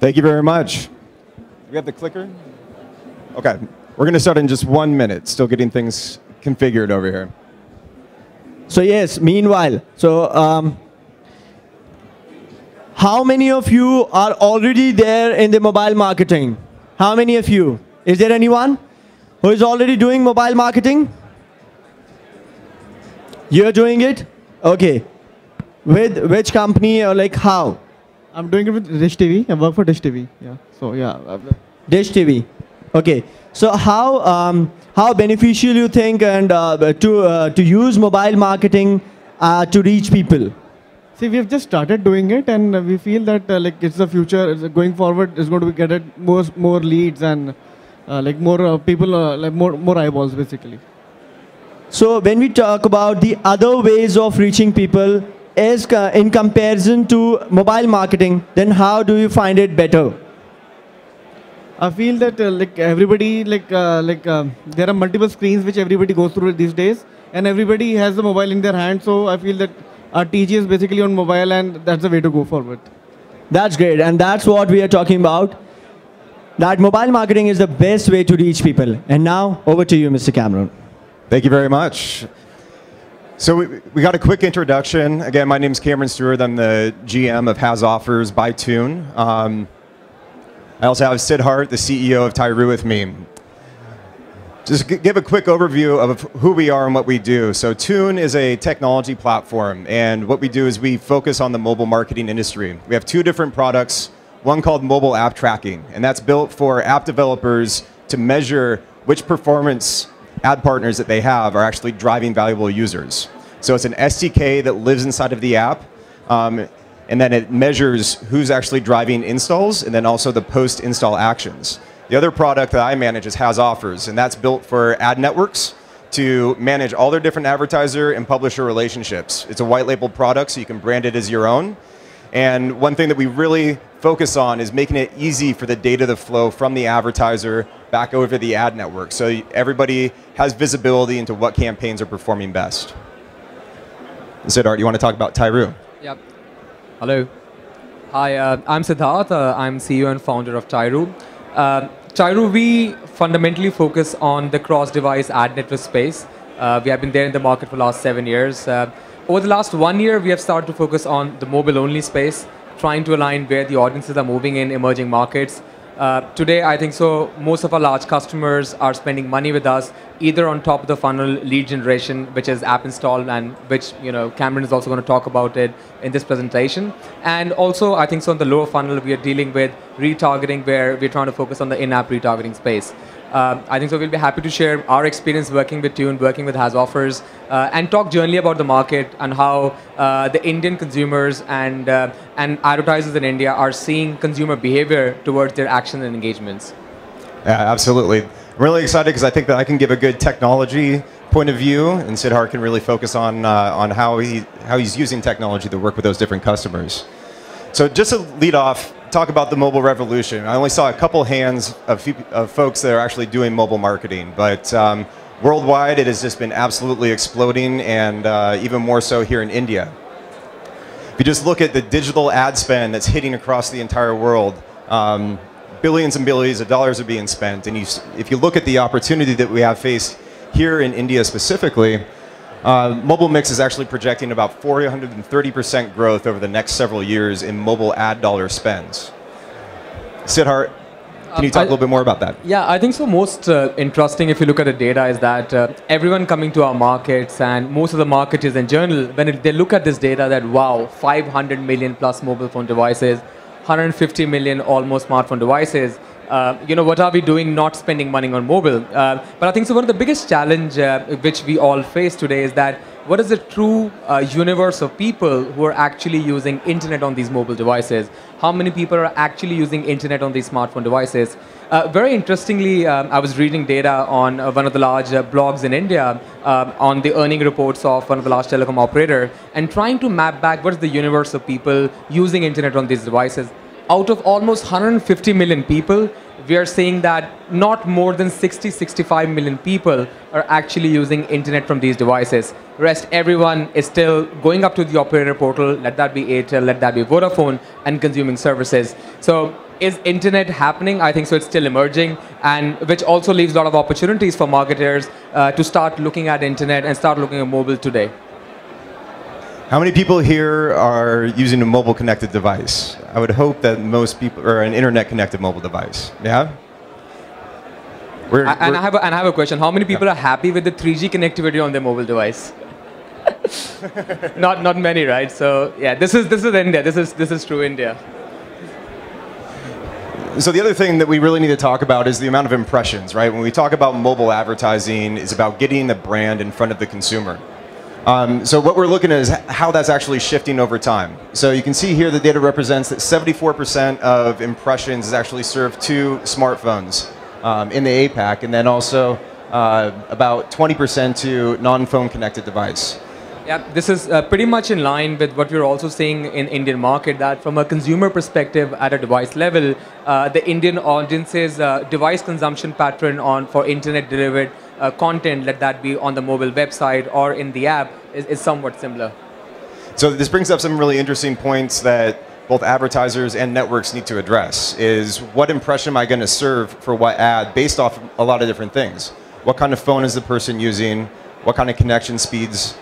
Thank you very much. Do we have the clicker? Okay. We're going to start in just 1 minute. Still getting things configured over here. So yes, meanwhile, how many of you are already there in the mobile marketing? How many of you? Is there anyone who is already doing mobile marketing? You're doing it? Okay. With which company or like how? I'm doing it with Dish TV. I work for Dish TV. Yeah. So yeah. Dish TV. Okay. So how beneficial you think and to use mobile marketing to reach people? See, we have just started doing it, and we feel that like it's the future. Going forward, it's going to get it more leads and like more people, like more eyeballs, basically. So when we talk about the other ways of reaching people, is in comparison to mobile marketing, then how do you find it better? I feel that like everybody there are multiple screens which everybody goes through these days, and everybody has the mobile in their hand. So I feel that our TG is basically on mobile, and that's the way to go forward. That's great, and that's what we are talking about. That mobile marketing is the best way to reach people. And now over to you, Mr. Cameron. Thank you very much. So we got a quick introduction. Again, my name is Cameron Stewart. I'm the GM of Has Offers by Tune. I also have Siddharth, the CEO of Tyroo, with me. Just give a quick overview of who we are and what we do. So Tune is a technology platform, and what we do is we focus on the mobile marketing industry. We have two different products, one called mobile app tracking, and that's built for app developers to measure which performance ad partners that they have are actually driving valuable users. So it's an SDK that lives inside of the app, and then it measures who's actually driving installs and then also the post-install actions. The other product that I manage is Has Offers, and that's built for ad networks to manage all their different advertiser and publisher relationships. It's a white label product, so you can brand it as your own. And one thing that we really focus on is making it easy for the data to flow from the advertiser back over the ad network, so everybody has visibility into what campaigns are performing best. Siddharth, you want to talk about Tyroo? Yep. Hello. Hi, I'm Siddharth. I'm CEO and founder of Tyroo. Tyroo, we fundamentally focus on the cross-device ad network space. We have been there in the market for the last 7 years. Over the last 1 year, we have started to focus on the mobile-only space, trying to align where the audiences are moving in emerging markets. Today, I think so, most of our large customers are spending money with us, either on top of the funnel lead generation, which is app install, and which Cameron is also going to talk about it in this presentation. And also, I think so, on the lower funnel, we are dealing with retargeting, where we're trying to focus on the in-app retargeting space. I think so we'll be happy to share our experience working with Tune, working with Has Offers, and talk generally about the market and how the Indian consumers and advertisers in India are seeing consumer behavior towards their actions and engagements. Yeah, absolutely. I'm really excited because I think that I can give a good technology point of view, and Siddharth can really focus on how he's using technology to work with those different customers. So just to lead off, talk about the mobile revolution. I only saw a couple hands of folks that are actually doing mobile marketing, but worldwide it has just been absolutely exploding, and even more so here in India. If you just look at the digital ad spend that's hitting across the entire world, billions and billions of dollars are being spent, and if you look at the opportunity that we have faced here in India specifically, mobile mix is actually projecting about 430% growth over the next several years in mobile ad dollar spends. Siddharth, can you talk a little bit more about that? Yeah, I think so. Most interesting, if you look at the data, is that everyone coming to our markets, and most of the marketers in general, when they look at this data, that wow, 500 million plus mobile phone devices, 150 million almost smartphone devices. What are we doing not spending money on mobile? But I think so one of the biggest challenge which we all face today is that what is the true universe of people who are actually using internet on these mobile devices? How many people are actually using internet on these smartphone devices? Very interestingly, I was reading data on one of the large blogs in India on the earning reports of one of the large telecom operator, and trying to map back what is the universe of people using internet on these devices. Out of almost 150 million people, we are seeing that not more than 65 million people are actually using internet from these devices. Rest everyone is still going up to the operator portal, let that be Airtel, let that be Vodafone, and consuming services. So is internet happening? I think so. It's still emerging, and which also leaves a lot of opportunities for marketers to start looking at internet and start looking at mobile today. How many people here are using a mobile connected device? I would hope that most people are an internet connected mobile device. Yeah? I have a question. How many people are happy with the 3G connectivity on their mobile device? Not many, right? So yeah, this is India. This is true India. So the other thing that we really need to talk about is the amount of impressions, right? When we talk about mobile advertising, it's about getting the brand in front of the consumer. So what we're looking at is how that's actually shifting over time. So you can see here the data represents that 74% of impressions is actually served to smartphones in the APAC, and then also about 20% to non-phone connected device. Yeah, this is pretty much in line with what we're also seeing in Indian market, that from a consumer perspective at a device level, the Indian audience's device consumption pattern for internet delivered content, let that be on the mobile website or in the app, is somewhat similar. So this brings up some really interesting points that both advertisers and networks need to address, is what impression am I going to serve for what ad based off a lot of different things. What kind of phone is the person using? What kind of connection speeds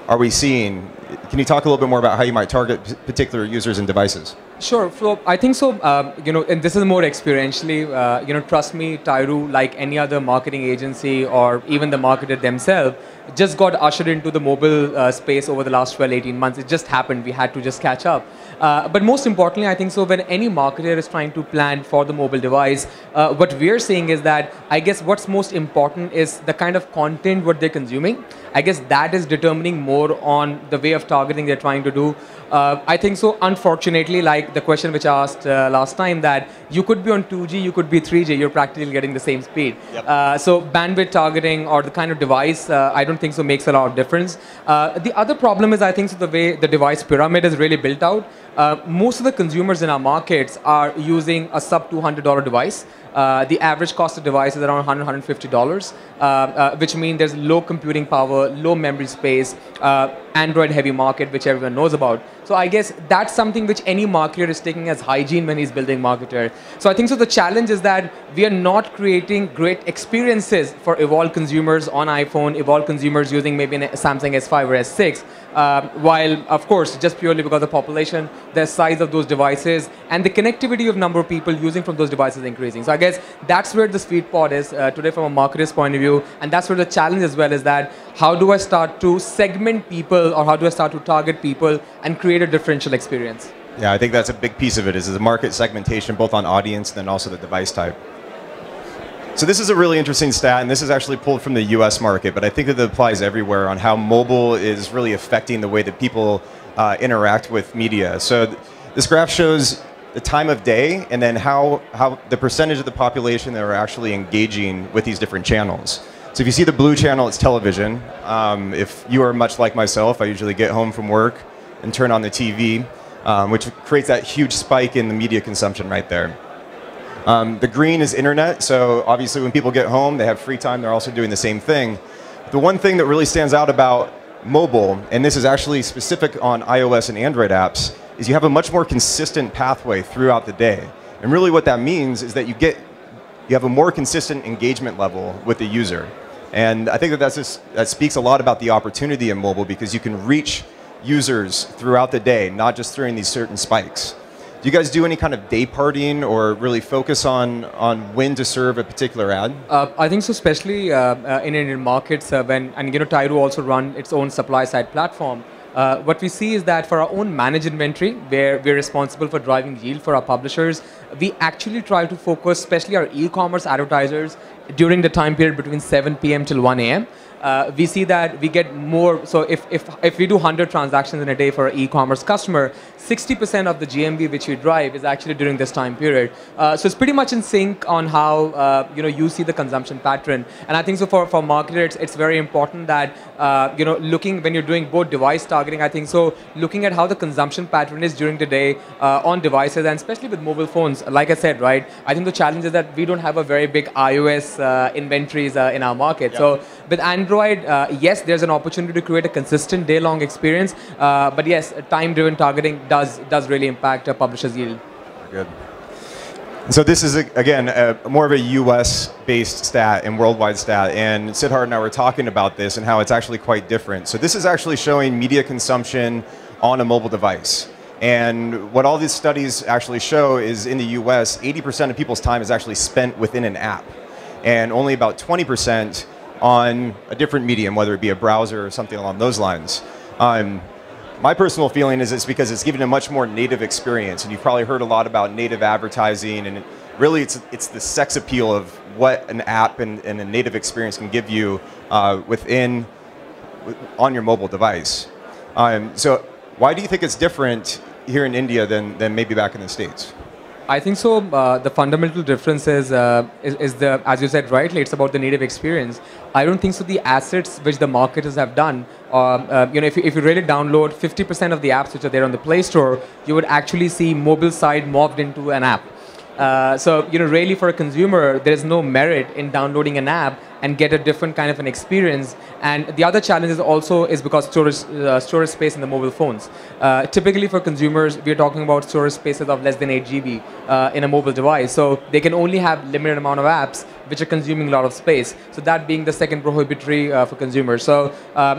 are we seeing? Can you talk a little bit more about how you might target particular users and devices? Sure. So I think so. And this is more experientially. Trust me, Tyroo, like any other marketing agency or even the marketer themselves, just got ushered into the mobile space over the last 12, 18 months. It just happened. We had to just catch up. But most importantly, I think so, when any marketer is trying to plan for the mobile device, what we're seeing is that, I guess what's most important is the kind of content what they're consuming. I guess that is determining more on the way of targeting they're trying to do. I think so, unfortunately, like the question which I asked last time, that you could be on 2G, you could be 3G, you're practically getting the same speed. Yep. So bandwidth targeting or the kind of device, I don't think so makes a lot of difference. The other problem is, I think so, the way the device pyramid is really built out. Most of the consumers in our markets are using a sub $200 device. The average cost of device is around $100, $150, which means there's low computing power, low memory space, Android heavy market, which everyone knows about. So I guess that's something which any marketer is taking as hygiene when he's building marketer. So I think so the challenge is that we are not creating great experiences for evolved consumers on iPhone, evolved consumers using maybe a Samsung S5 or S6, while of course just purely because of the population, the size of those devices and the connectivity of number of people using from those devices is increasing. So I guess that's where the sweet spot is today from a marketer's point of view, and that's where the challenge as well is, that how do I start to segment people, or how do I start to target people and create a differential experience? Yeah, I think that's a big piece of it, is the market segmentation, both on audience and then also the device type. So this is a really interesting stat, and this is actually pulled from the US market, but I think that it applies everywhere on how mobile is really affecting the way that people interact with media. So this graph shows the time of day and then how the percentage of the population that are actually engaging with these different channels. So if you see the blue channel, it's television. If you are much like myself, I usually get home from work and turn on the TV, which creates that huge spike in the media consumption right there. The green is internet, so obviously when people get home, they have free time, they're also doing the same thing. The one thing that really stands out about mobile, and this is actually specific on iOS and Android apps, is you have a much more consistent pathway throughout the day. And really what that means is that you have a more consistent engagement level with the user. And I think that speaks a lot about the opportunity in mobile, because you can reach users throughout the day, not just during these certain spikes. Do you guys do any kind of day partying or really focus on when to serve a particular ad? I think so, especially in Indian markets, Tyroo also run its own supply side platform. What we see is that for our own managed inventory, where we're responsible for driving yield for our publishers, we actually try to focus, especially our e-commerce advertisers, during the time period between 7 p.m. till 1 a.m. We see that we get more. So if we do 100 transactions in a day for an e-commerce customer, 60% of the GMV which we drive is actually during this time period. So it's pretty much in sync on how you see the consumption pattern. And I think so for marketers, it's very important that looking when you're doing both device targeting, I think so looking at how the consumption pattern is during the day on devices, and especially with mobile phones. Like I said, right, I think the challenge is that we don't have a very big iOS inventories in our market. Yep. So with Android, yes, there's an opportunity to create a consistent day-long experience, but yes, time-driven targeting does really impact a publisher's yield. Good. So this is, again, more of a US-based stat and worldwide stat. And Siddharth and I were talking about this and how it's actually quite different. So this is actually showing media consumption on a mobile device. And what all these studies actually show is in the US, 80% of people's time is actually spent within an app. And only about 20% on a different medium, whether it be a browser or something along those lines. My personal feeling is it's because it's giving a much more native experience, and you've probably heard a lot about native advertising, and really it's the sex appeal of what an app and a native experience can give you on your mobile device. So why do you think it's different here in India than maybe back in the States? I think so. The fundamental difference is the, as you said rightly, it's about the native experience. I don't think so. The assets which the marketers have done, if you really download 50% of the apps which are there on the Play Store, you would actually see mobile side morphed into an app. So really for a consumer, there is no merit in downloading an app and get a different kind of an experience. And the other challenge is because storage space in the mobile phones. Typically for consumers, we're talking about storage spaces of less than 8 GB in a mobile device. So they can only have limited amount of apps which are consuming a lot of space. So that being the second prohibitory for consumers. So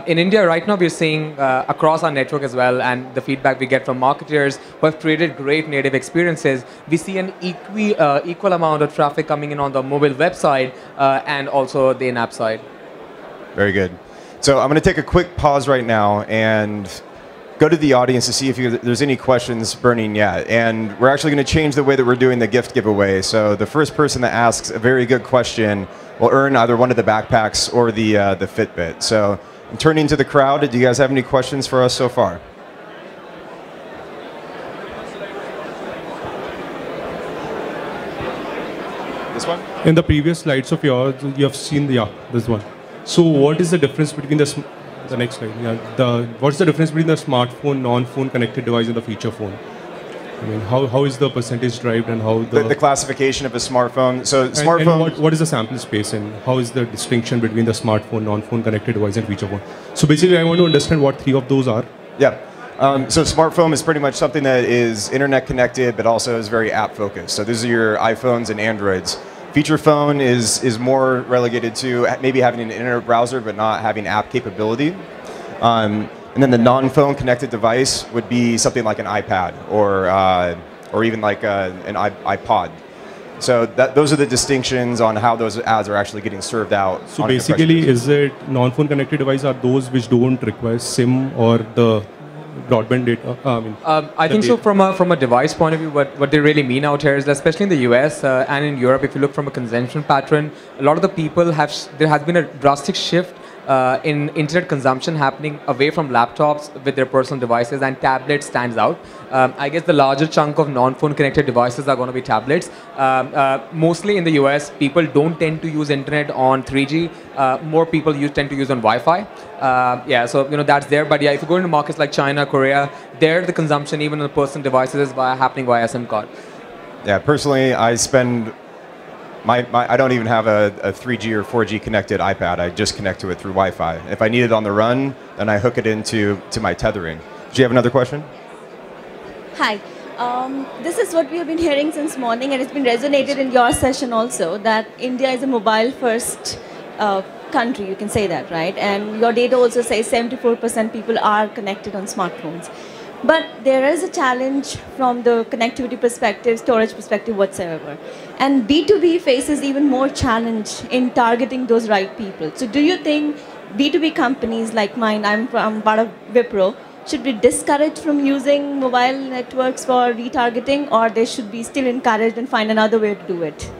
in India right now, we're seeing across our network as well, and the feedback we get from marketers who have created great native experiences, we see an equal amount of traffic coming in on the mobile website and also the in-app side. Very good. So I'm going to take a quick pause right now and go to the audience to see if there's any questions burning yet. And we're actually going to change the way that we're doing the gift giveaway. So the first person that asks a very good question will earn either one of the backpacks or the Fitbit. So I'm turning to the crowd. Do you guys have any questions for us so far? This one? In the previous slides of yours, you have seen this one. So what is the difference between the next slide? Yeah, what's the difference between the smartphone, non-phone connected device and the feature phone? I mean, how is the percentage derived and how the classification of a smartphone? So smartphone. And what is the sample space and how is the distinction between the smartphone, non-phone connected device and feature phone? So basically, I want to understand what three of those are. Yeah. So smartphone is pretty much something that is internet connected, but also is very app focused. So these are your iPhones and Androids. Feature phone is more relegated to maybe having an internet browser, but not having app capability. And then the non-phone connected device would be something like an iPad or even like an iPod. So those are the distinctions on how those ads are actually getting served out. So basically, is it non-phone connected device are those which don't require SIM or the broadband data? I think so. From a device point of view, what they really mean out here is that especially in the US and in Europe, if you look from a consumption pattern, a lot of the people there has been a drastic shift in internet consumption happening away from laptops with their personal devices, and tablets stands out. I guess the larger chunk of non-phone connected devices are going to be tablets. Mostly in the US, people don't tend to use internet on 3G. More people tend to use on Wi-Fi. Yeah, so that's there. But yeah, if you go into markets like China, Korea, there the consumption even on the personal devices is happening via SIM card. Yeah, personally, I spend. I don't even have a 3G or 4G connected iPad. I just connect to it through Wi-Fi. If I need it on the run, then I hook it into my tethering. Do you have another question? Hi. This is what we have been hearing since morning, and it's been resonated in your session also, that India is a mobile-first country, you can say that, right? And your data also says 74% people are connected on smartphones. But there is a challenge from the connectivity perspective, storage perspective, whatsoever. And B2B faces even more challenge in targeting those right people. So do you think B2B companies like mine, I'm part of Wipro, should be discouraged from using mobile networks for retargeting, or they should be still encouraged and find another way to do it?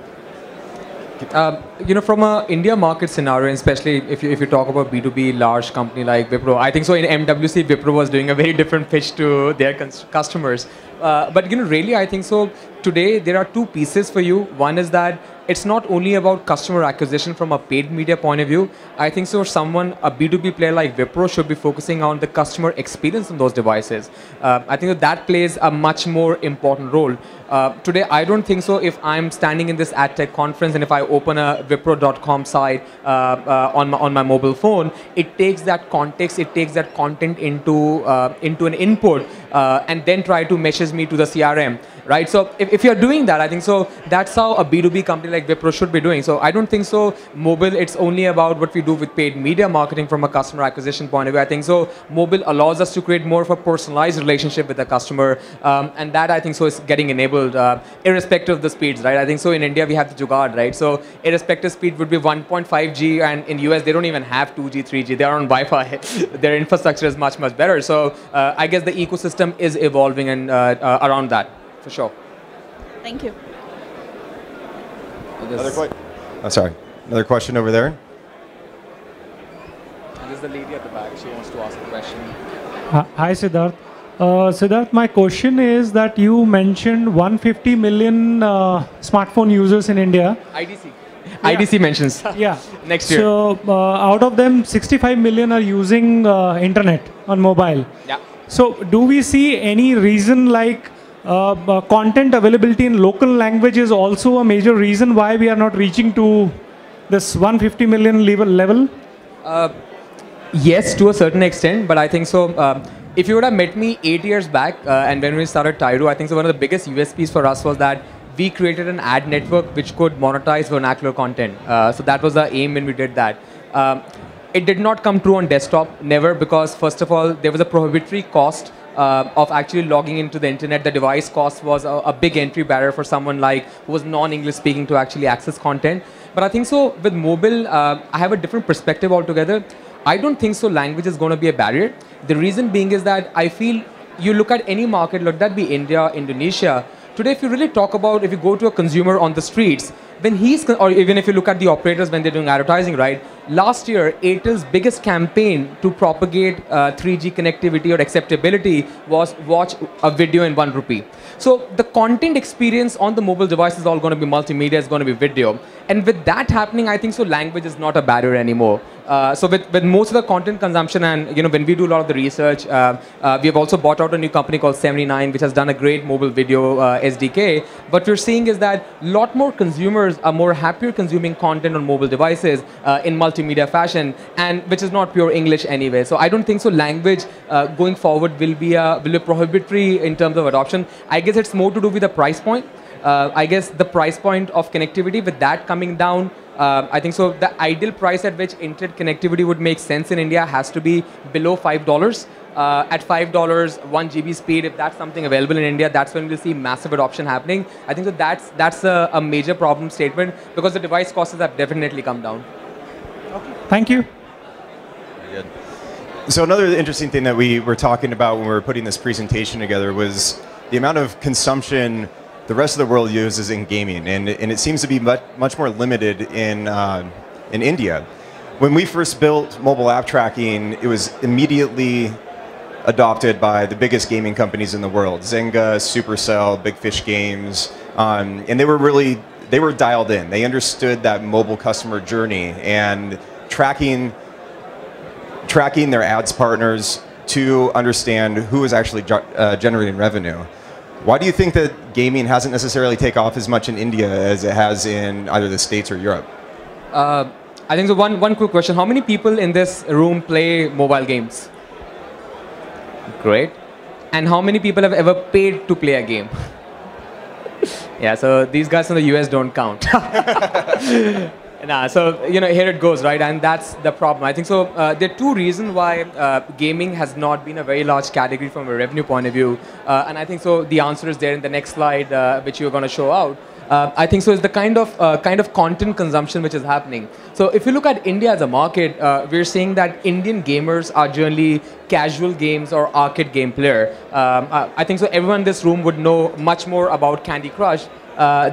From a India market scenario, especially if you talk about B2B large company like Wipro, I think so in MWC, Wipro was doing a very different pitch to their customers. But really, I think so today there are two pieces for you. One is that it's not only about customer acquisition from a paid media point of view. I think so a B2B player like Wipro should be focusing on the customer experience on those devices. I think that plays a much more important role. Today, I don't think so if I'm standing in this ad tech conference and if I open a Wipro.com site on my mobile phone, it takes that context, it takes that content into an input and then try to meshes me to the CRM. right? So if you're doing that, I think so that's how a B2B company like Wipro should be doing. So I don't think so mobile, it's only about what we do with paid media marketing from a customer acquisition point of view. I think so mobile allows us to create more of a personalized relationship with the customer, and that I think so is getting enabled irrespective of the speeds, right? I think so in India we have the Jugaad, right? So irrespective speed would be 1.5G, and in US they don't even have 2G, 3G. They are on Wi-Fi. Their infrastructure is much, much better. So I guess the ecosystem is evolving and around that, for sure. Thank you. Another question over there. This is the lady at the back. She wants to ask a question. Hi, Siddharth. Siddharth, my question is that you mentioned 150 million smartphone users in India. IDC. Yeah. IDC mentions. Yeah. Next year. So out of them, 65 million are using internet on mobile. Yeah. So do we see any reason like content availability in local language is also a major reason why we are not reaching to this 150 million level? Yes, to a certain extent, but I think so. If you would have met me 8 years back, and when we started Tyroo, I think so one of the biggest USPs for us was that we created an ad network which could monetize vernacular content. So that was the aim when we did that. It did not come true on desktop, never, because first of all, there was a prohibitory cost of actually logging into the internet. The device cost was a big entry barrier for someone like who was non-English speaking to actually access content. But I think so with mobile, I have a different perspective altogether. I don't think so language is going to be a barrier. The reason being is that I feel you look at any market, let that be India, Indonesia. Today, if you really talk about, if you go to a consumer on the streets, when he's, or even if you look at the operators when they're doing advertising, right? Last year, Airtel's biggest campaign to propagate 3G connectivity or acceptability was watch a video in 1 rupee. So the content experience on the mobile device is all going to be multimedia, it's going to be video. And with that happening, I think so language is not a barrier anymore. So with most of the content consumption, and when we do a lot of the research, we have also bought out a new company called 79, which has done a great mobile video SDK. What we're seeing is that a lot more consumers are more happier consuming content on mobile devices in multimedia fashion, and which is not pure English anyway. So I don't think so language going forward will be prohibitory in terms of adoption. I guess it's more to do with the price point. I guess the price point of connectivity, with that coming down, I think so the ideal price at which internet connectivity would make sense in India has to be below $5. At $5, 1 GB speed, if that's something available in India, that's when we'll see massive adoption happening. I think so that's a major problem statement, because the device costs have definitely come down. Okay. Thank you. Very good. So another interesting thing that we were talking about when we were putting this presentation together was the amount of consumption the rest of the world uses in gaming, and it seems to be much more limited in India. When we first built mobile app tracking, it was immediately adopted by the biggest gaming companies in the world: Zynga, Supercell, Big Fish Games, and they were dialed in. They understood that mobile customer journey and tracking their ads partners to understand who is actually generating revenue. Why do you think that gaming hasn't necessarily taken off as much in India as it has in either the States or Europe? I think so. One quick question: how many people in this room play mobile games? Great. And how many people have ever paid to play a game? Yeah, so these guys from the US don't count. Nah, so here it goes, right? And that's the problem. I think so. There are two reasons why gaming has not been a very large category from a revenue point of view, and I think so. The answer is there in the next slide, which you're going to show out. I think so. Is the kind of content consumption which is happening. So if you look at India as a market, we're seeing that Indian gamers are generally casual games or arcade game player. I think so. Everyone in this room would know much more about Candy Crush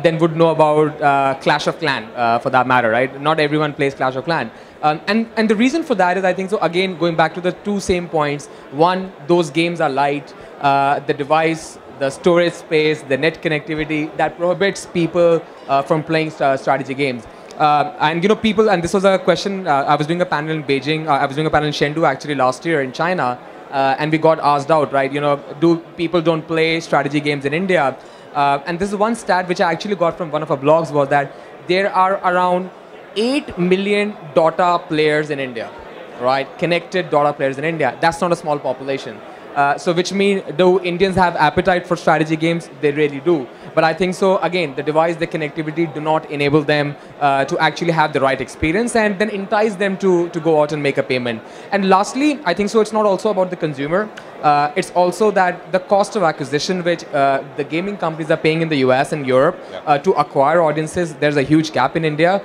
than would know about Clash of Clans, for that matter, right? Not everyone plays Clash of Clans. And the reason for that is, I think so, again, going back to the two same points. One, those games are light. The device, the storage space, the net connectivity, that prohibits people from playing strategy games. And people, and this was a question, I was doing a panel in Beijing, I was doing a panel in Chengdu actually last year in China, and we got asked out, right, do people don't play strategy games in India? And this is one stat which I actually got from one of our blogs, was that there are around 8 million Dota players in India, right? Connected Dota players in India. That's not a small population. So which means, though Indians have appetite for strategy games, they really do. But I think so, again, the device, the connectivity do not enable them to actually have the right experience and then entice them to go out and make a payment. And lastly, I think so it's not also about the consumer. It's also that the cost of acquisition which the gaming companies are paying in the US and Europe to acquire audiences, there's a huge gap in India.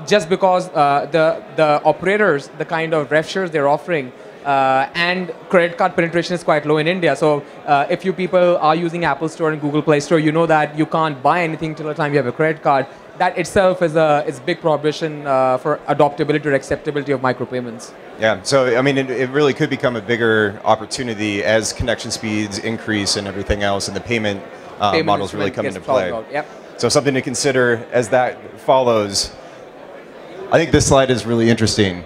Just because the operators, the kind of rev shares they're offering, and credit card penetration is quite low in India. So if you people are using Apple Store and Google Play Store, you know that you can't buy anything till the time you have a credit card. That itself is a big prohibition for adoptability or acceptability of micropayments. Yeah, so I mean, it really could become a bigger opportunity as connection speeds increase and everything else, and the payment models really come into play. Yep. So something to consider as that follows. I think this slide is really interesting.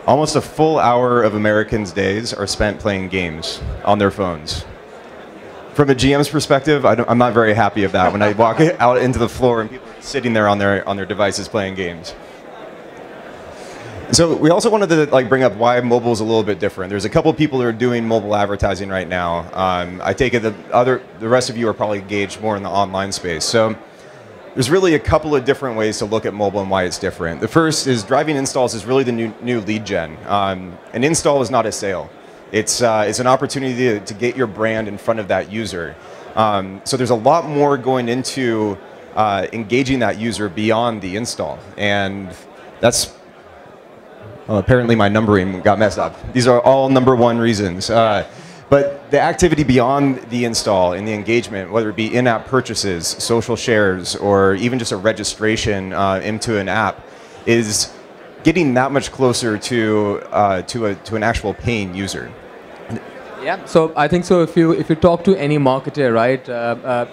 Almost a full hour of Americans' days are spent playing games on their phones. From a GM's perspective, I'm not very happy of that when I walk out into the floor and people are sitting there on their devices playing games. So we also wanted to bring up why mobile is a little bit different. There's a couple of people who are doing mobile advertising right now. I take it the rest of you are probably engaged more in the online space. So there's really a couple of different ways to look at mobile and why it's different. The first is driving installs is really the new lead gen. An install is not a sale. It's an opportunity to get your brand in front of that user. So there's a lot more going into engaging that user beyond the install. And that's apparently my numbering got messed up. These are all #1 reasons. But the activity beyond the install and the engagement, whether it be in-app purchases, social shares, or even just a registration into an app, is getting that much closer to an actual paying user. Yeah. So I think so. If you talk to any marketer, right,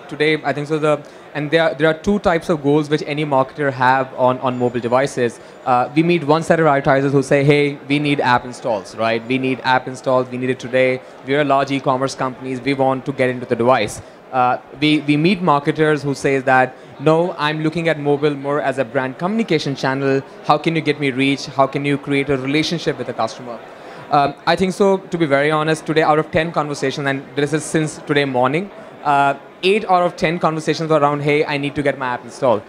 today I think so there are two types of goals which any marketer have on mobile devices. We meet one set of advertisers who say, hey, we need app installs, right? We need app installs. We need it today. We are large e-commerce companies. We want to get into the device. We meet marketers who say that, no, I'm looking at mobile more as a brand communication channel. How can you get me reach? How can you create a relationship with the customer? I think so, to be very honest, today out of 10 conversations, and this is since today morning, 8 out of 10 conversations were around, hey, I need to get my app installed.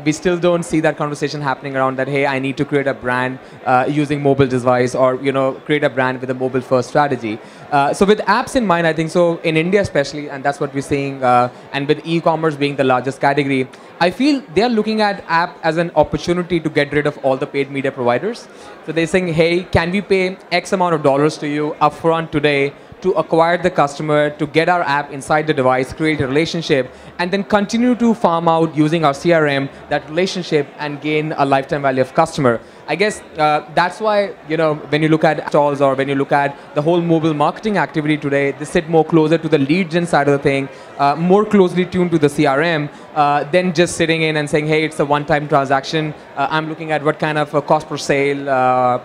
We still don't see that conversation happening around that, hey, I need to create a brand using mobile device or, create a brand with a mobile first strategy. So with apps in mind, I think so in India especially, and that's what we're seeing, and with e-commerce being the largest category, I feel they're looking at app as an opportunity to get rid of all the paid media providers. So they're saying, hey, can we pay X amount of dollars to you upfront today to acquire the customer, to get our app inside the device, create a relationship, and then continue to farm out using our CRM, that relationship, and gain a lifetime value of customer. I guess that's why, when you look at installs or when you look at the whole mobile marketing activity today, they sit more closer to the lead gen side of the thing, more closely tuned to the CRM, than just sitting in and saying, hey, it's a one-time transaction. I'm looking at what kind of a cost per sale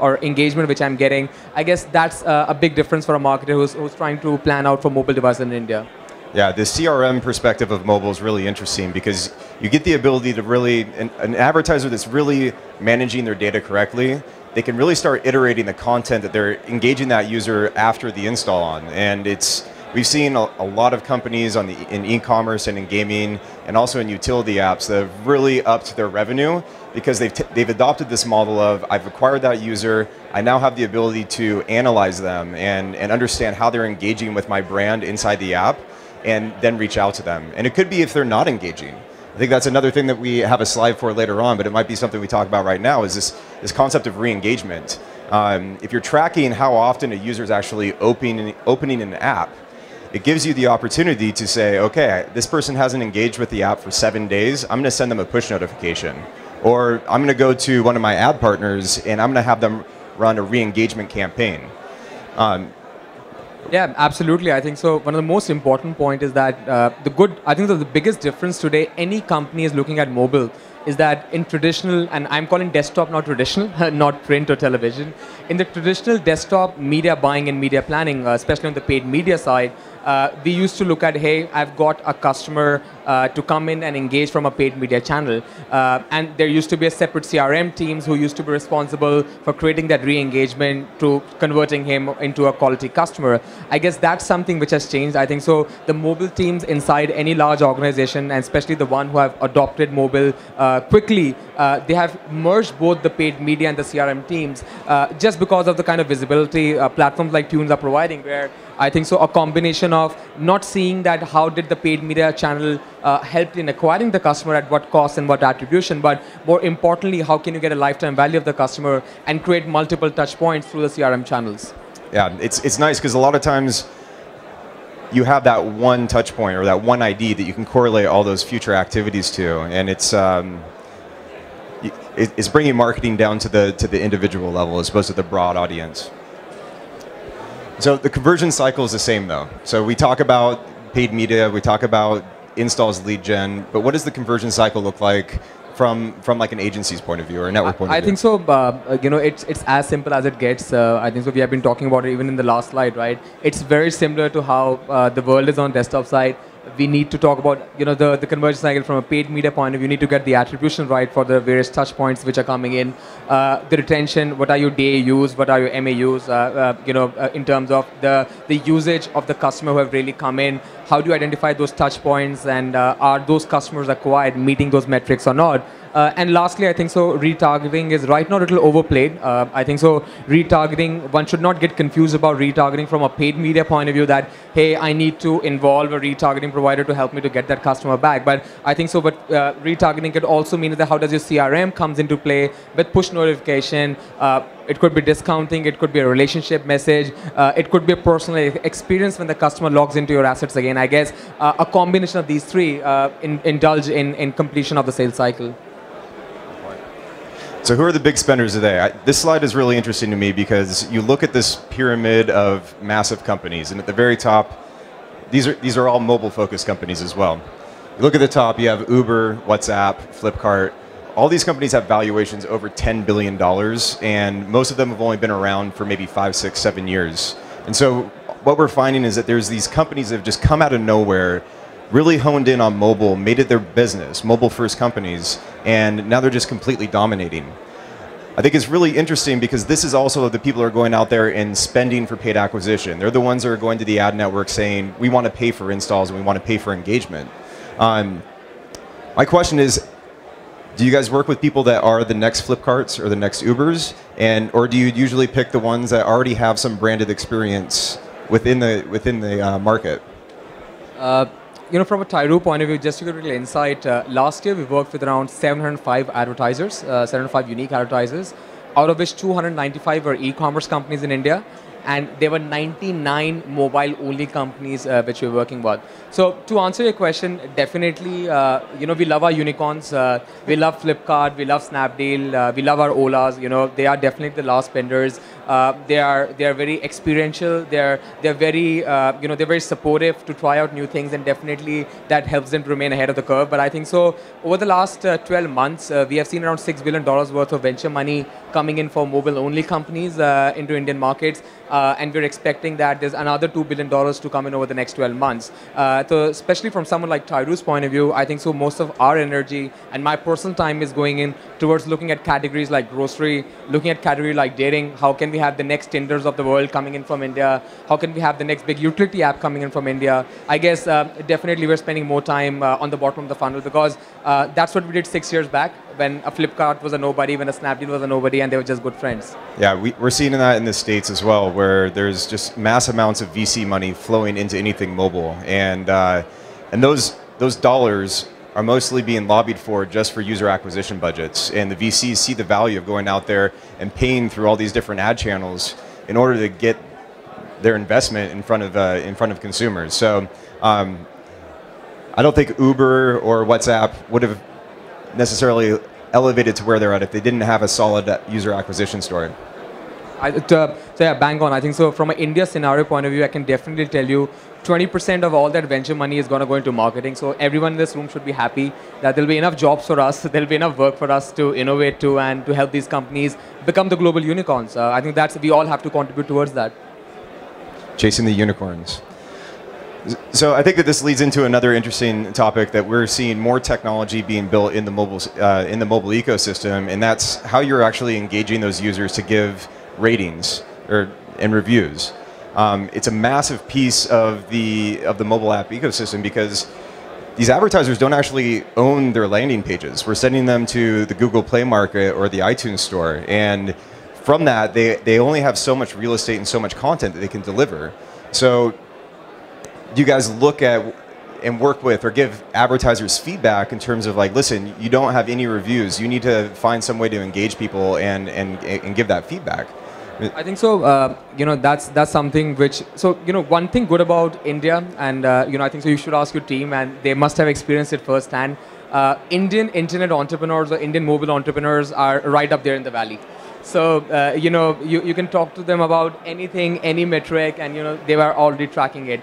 or engagement which I'm getting. I guess that's a big difference for a marketer who's trying to plan out for mobile devices in India. Yeah, the CRM perspective of mobile is really interesting because you get the ability to really, an advertiser that's really managing their data correctly, they can really start iterating the content that they're engaging that user after the install on. And we've seen a lot of companies in e-commerce and in gaming and also in utility apps that have really upped their revenue because they've adopted this model of, I've acquired that user, I now have the ability to analyze them and understand how they're engaging with my brand inside the app, and then reach out to them. And it could be if they're not engaging. I think that's another thing that we have a slide for later on, but it might be something we talk about right now, is this concept of re-engagement. If you're tracking how often a user is actually opening an app, it gives you the opportunity to say, okay, this person hasn't engaged with the app for 7 days, I'm gonna send them a push notification. Or I'm gonna go to one of my ad partners and I'm gonna have them run a re-engagement campaign. Yeah, absolutely. I think so. One of the most important point is that I think that the biggest difference today, any company is looking at mobile is that in traditional, and I'm calling desktop not traditional, not print or television, in the traditional desktop media buying and media planning, especially on the paid media side, we used to look at, hey, I've got a customer to come in and engage from a paid media channel. And there used to be a separate CRM teams who used to be responsible for creating that re-engagement to converting him into a quality customer. I guess that's something which has changed. I think so the mobile teams inside any large organization, and especially the one who have adopted mobile quickly, they have merged both the paid media and the CRM teams just because of the kind of visibility platforms like Tunes are providing, where I think so a combination of not seeing that how did the paid media channel helped in acquiring the customer at what cost and what attribution, but more importantly, how can you get a lifetime value of the customer and create multiple touch points through the CRM channels? Yeah, it's nice because a lot of times you have that one touch point or that one ID that you can correlate all those future activities to, and it's bringing marketing down to the individual level as opposed to the broad audience. So the conversion cycle is the same though. So we talk about paid media, we talk about installs, lead gen, but what does the conversion cycle look like from like an agency's point of view or a network point of view? I think so, it's as simple as it gets. I think so we have been talking about it even in the last slide, right? It's very similar to how the world is on desktop side. We need to talk about the conversion cycle from a paid media point of view. You need to get the attribution right for the various touch points which are coming in. The retention, what are your DAUs, what are your MAUs, in terms of the usage of the customer who have really come in. How do you identify those touch points, and are those customers acquired meeting those metrics or not? And lastly, I think so retargeting is right now a little overplayed. I think so retargeting, one should not get confused about retargeting from a paid media point of view that, hey, I need to involve a retargeting provider to help me to get that customer back. But I think so, but retargeting could also mean that how does your CRM comes into play with push notification. It could be discounting, it could be a relationship message, it could be a personal experience when the customer logs into your assets again. I guess a combination of these three indulge in completion of the sales cycle. So who are the big spenders today? This slide is really interesting to me because you look at this pyramid of massive companies, and at the very top, these are all mobile-focused companies as well. You look at the top, you have Uber, WhatsApp, Flipkart. All these companies have valuations over $10 billion, and most of them have only been around for maybe 5, 6, 7 years. And so what we're finding is that there's these companies that have just come out of nowhere, really honed in on mobile, made it their business, mobile-first companies, and now they're just completely dominating. I think it's really interesting because this is also the people who are going out there and spending for paid acquisition. They're the ones that are going to the ad network saying, we want to pay for installs and we want to pay for engagement. My question is, do you guys work with people that are the next Flipkarts or the next Ubers, or do you usually pick the ones that already have some branded experience within the market? From a Tyroo point of view, just to give a little insight, last year we worked with around 705 advertisers, 705 unique advertisers, out of which 295 were e-commerce companies in India, and there were 99 mobile-only companies which we're working with. So to answer your question, definitely, we love our unicorns. We love Flipkart, we love Snapdeal, we love our Olas. They are definitely the last spenders. They are very experiential. They're very supportive to try out new things, and definitely that helps them to remain ahead of the curve. But I think so over the last 12 months, we have seen around $6 billion worth of venture money coming in for mobile-only companies into Indian markets. And we're expecting that there's another $2 billion to come in over the next 12 months. So especially from someone like Tyroo's point of view, I think so most of our energy and my personal time is going in towards looking at categories like grocery, looking at category like dating. How can we have the next Tinders of the world coming in from India? How can we have the next big utility app coming in from India? I guess definitely we're spending more time on the bottom of the funnel because that's what we did 6 years back when a Flipkart was a nobody, when a Snapdeal was a nobody, and they were just good friends. Yeah, we're seeing that in the States as well, where there's just mass amounts of VC money flowing into anything mobile, and those dollars are mostly being lobbied for just for user acquisition budgets, and the VCs see the value of going out there and paying through all these different ad channels in order to get their investment in front of consumers. So I don't think Uber or WhatsApp would have necessarily elevated to where they're at if they didn't have a solid user acquisition story. So yeah, bang on. I think so from an India scenario point of view, I can definitely tell you 20% of all that venture money is going to go into marketing. So everyone in this room should be happy that there'll be enough jobs for us, there'll be enough work for us to innovate to and to help these companies become the global unicorns. I think we all have to contribute towards that. Chasing the unicorns. So I think that this leads into another interesting topic that we're seeing more technology being built in the mobile ecosystem, and that's how you're actually engaging those users to give ratings and reviews. It's a massive piece of the mobile app ecosystem because these advertisers don't actually own their landing pages. We're sending them to the Google Play Market or the iTunes Store, and from that they only have so much real estate and so much content that they can deliver. So do you guys look at and work with or give advertisers feedback in terms of like, listen, you don't have any reviews, you need to find some way to engage people and give that feedback? I think so. That's something which. So one thing good about India, and I think so. You should ask your team, and they must have experienced it firsthand. Indian internet entrepreneurs or Indian mobile entrepreneurs are right up there in the valley. So you can talk to them about anything, any metric, and they were already tracking it.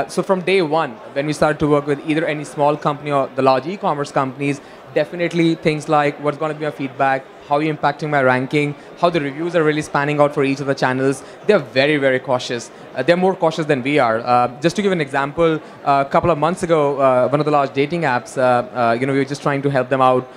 So from day one, when we started to work with either any small company or the large e-commerce companies, definitely things like what's going to be my feedback, how are you impacting my ranking, how the reviews are really spanning out for each of the channels. They're very, very cautious. They're more cautious than we are. Just to give an example, a couple of months ago, one of the large dating apps, we were just trying to help them out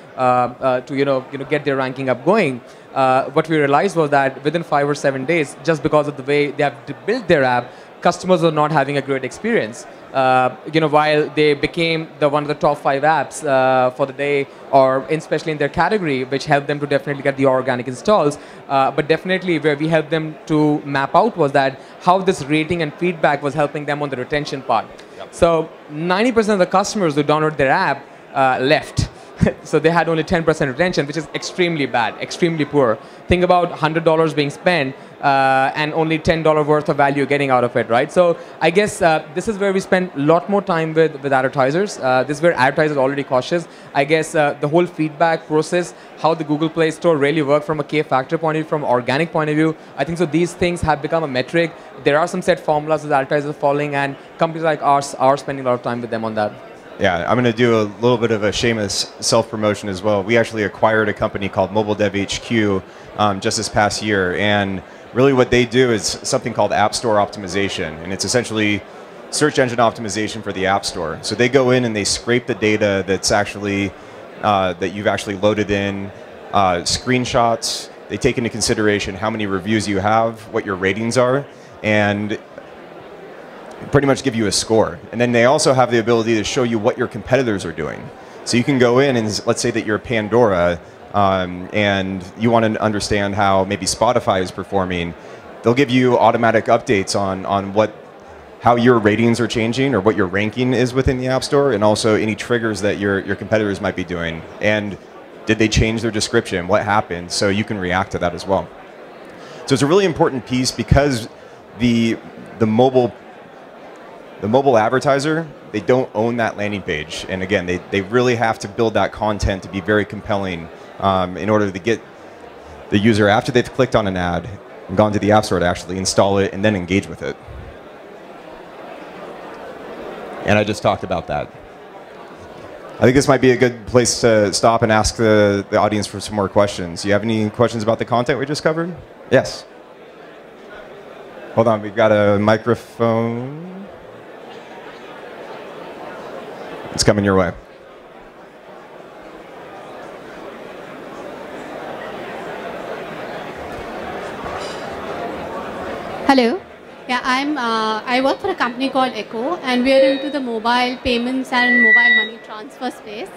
to get their ranking up going. What we realized was that within 5 or 7 days, just because of the way they have built their app, customers are not having a great experience. While they became one of the top 5 apps for the day, or especially in their category, which helped them to definitely get the organic installs. But definitely where we helped them to map out was that how this rating and feedback was helping them on the retention part. Yep. So 90% of the customers who download their app left. So they had only 10% retention, which is extremely bad, extremely poor. Think about $100 being spent and only $10 worth of value getting out of it, right? So I guess this is where we spend a lot more time with advertisers. This is where advertisers are already cautious. I guess the whole feedback process, how the Google Play Store really works from a K-factor point of view, from an organic point of view, I think so these things have become a metric. There are some set formulas that advertisers are following, and companies like ours are spending a lot of time with them on that. Yeah, I'm going to do a little bit of a shameless self-promotion as well. We actually acquired a company called Mobile Dev HQ just this past year, and really what they do is something called App Store optimization, and it's essentially search engine optimization for the App Store. So they go in and they scrape the data that's actually that you've actually loaded in, screenshots. They take into consideration how many reviews you have, what your ratings are, and pretty much give you a score. And then they also have the ability to show you what your competitors are doing. So you can go in and let's say that you're Pandora and you want to understand how maybe Spotify is performing. They'll give you automatic updates on how your ratings are changing or what your ranking is within the App Store, and also any triggers that your competitors might be doing. And did they change their description? What happened? So you can react to that as well. So it's a really important piece because the mobile advertiser, they don't own that landing page. And again, they really have to build that content to be very compelling in order to get the user, after they've clicked on an ad and gone to the App Store, to actually install it and then engage with it. And I just talked about that. I think this might be a good place to stop and ask the audience for some more questions. Do you have any questions about the content we just covered? Yes. Hold on, we've got a microphone. It's coming your way. Hello. Yeah, I work for a company called Echo, and we are into the mobile payments and mobile money transfer space.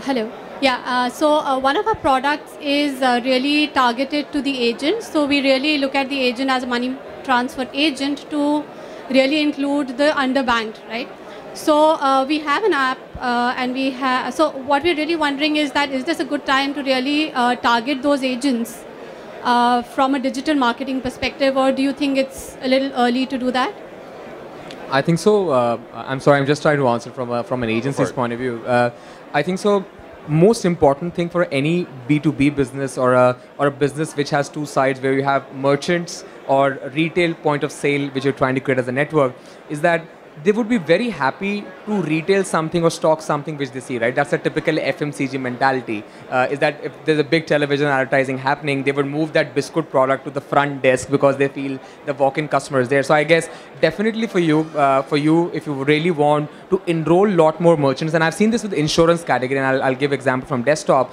Hello. Yeah, so one of our products is really targeted to the agent. So we really look at the agent as a money transfer agent to really include the underbanked, right? So we have an app, and we have. So what we're really wondering is that is this a good time to really target those agents from a digital marketing perspective, or do you think it's a little early to do that? I think so. I'm sorry, I'm just trying to answer from an agency's point of view. I think so. Most important thing for any B2B business or a business which has two sides, where you have merchants or retail point of sale which you're trying to create as a network, is that they would be very happy to retail something or stock something which they see, right? That's a typical FMCG mentality, is that if there's a big television advertising happening, they would move that biscuit product to the front desk because they feel the walk-in customer is there. So I guess definitely for you, if you really want to enroll a lot more merchants, and I've seen this with the insurance category, and I'll give example from desktop.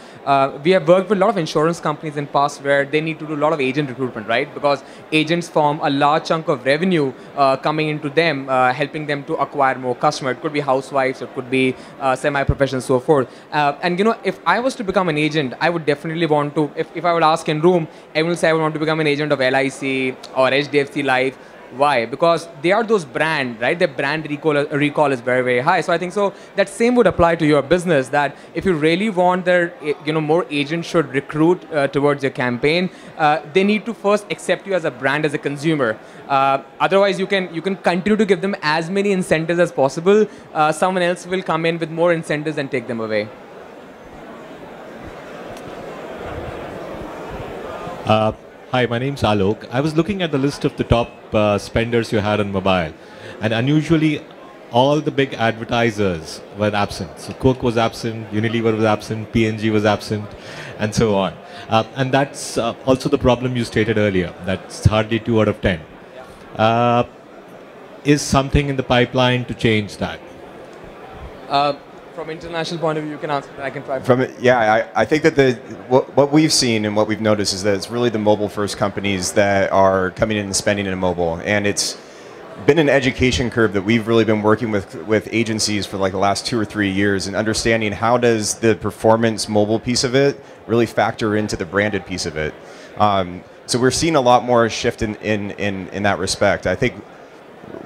We have worked with a lot of insurance companies in past where they need to do a lot of agent recruitment, right? Because agents form a large chunk of revenue coming into them, helping them to acquire more customers. It could be housewives, it could be semi-professionals, so forth. And if I was to become an agent, I would definitely want to, if I would ask in room, everyone will say I would want to become an agent of LIC or HDFC Life. Why? Because they are those brand, right? Their brand recall is very, very high. So I think so that same would apply to your business, that if you really want their, more agents should recruit towards your campaign, they need to first accept you as a brand, as a consumer. Otherwise, you can continue to give them as many incentives as possible. Someone else will come in with more incentives and take them away. Hi, my name's Alok. I was looking at the list of the top spenders you had on mobile, and unusually all the big advertisers were absent. So Coke was absent, Unilever was absent, P&G was absent, and so on. And that's also the problem you stated earlier. That's hardly 2 out of 10. Is something in the pipeline to change that? From international point of view, you can answer that. I can try. I think that what we've seen and what we've noticed is that it's really the mobile-first companies that are coming in and spending in mobile, and it's been an education curve that we've really been working with agencies for like the last 2 or 3 years, and understanding how does the performance mobile piece of it really factor into the branded piece of it. So we're seeing a lot more shift in that respect. I think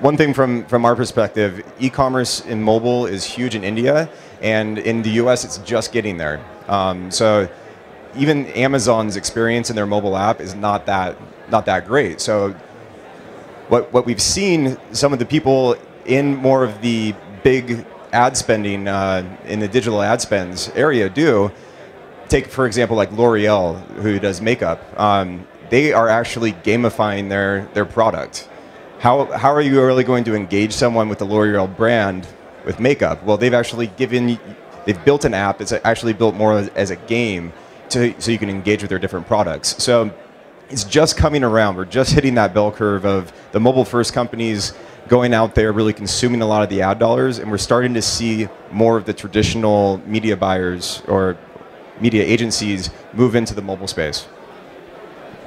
one thing from our perspective, e-commerce in mobile is huge in India, and in the US it's just getting there. So even Amazon's experience in their mobile app is not that great. So what we've seen some of the people in more of the big ad spending in the digital ad spends area do, take for example like L'Oreal, who does makeup, they are actually gamifying their product. How are you really going to engage someone with the L'Oreal brand with makeup? Well, they've built an app. It's actually built more as a game so you can engage with their different products. So it's just coming around. We're just hitting that bell curve of the mobile-first companies going out there, really consuming a lot of the ad dollars, and we're starting to see more of the traditional media buyers or media agencies move into the mobile space.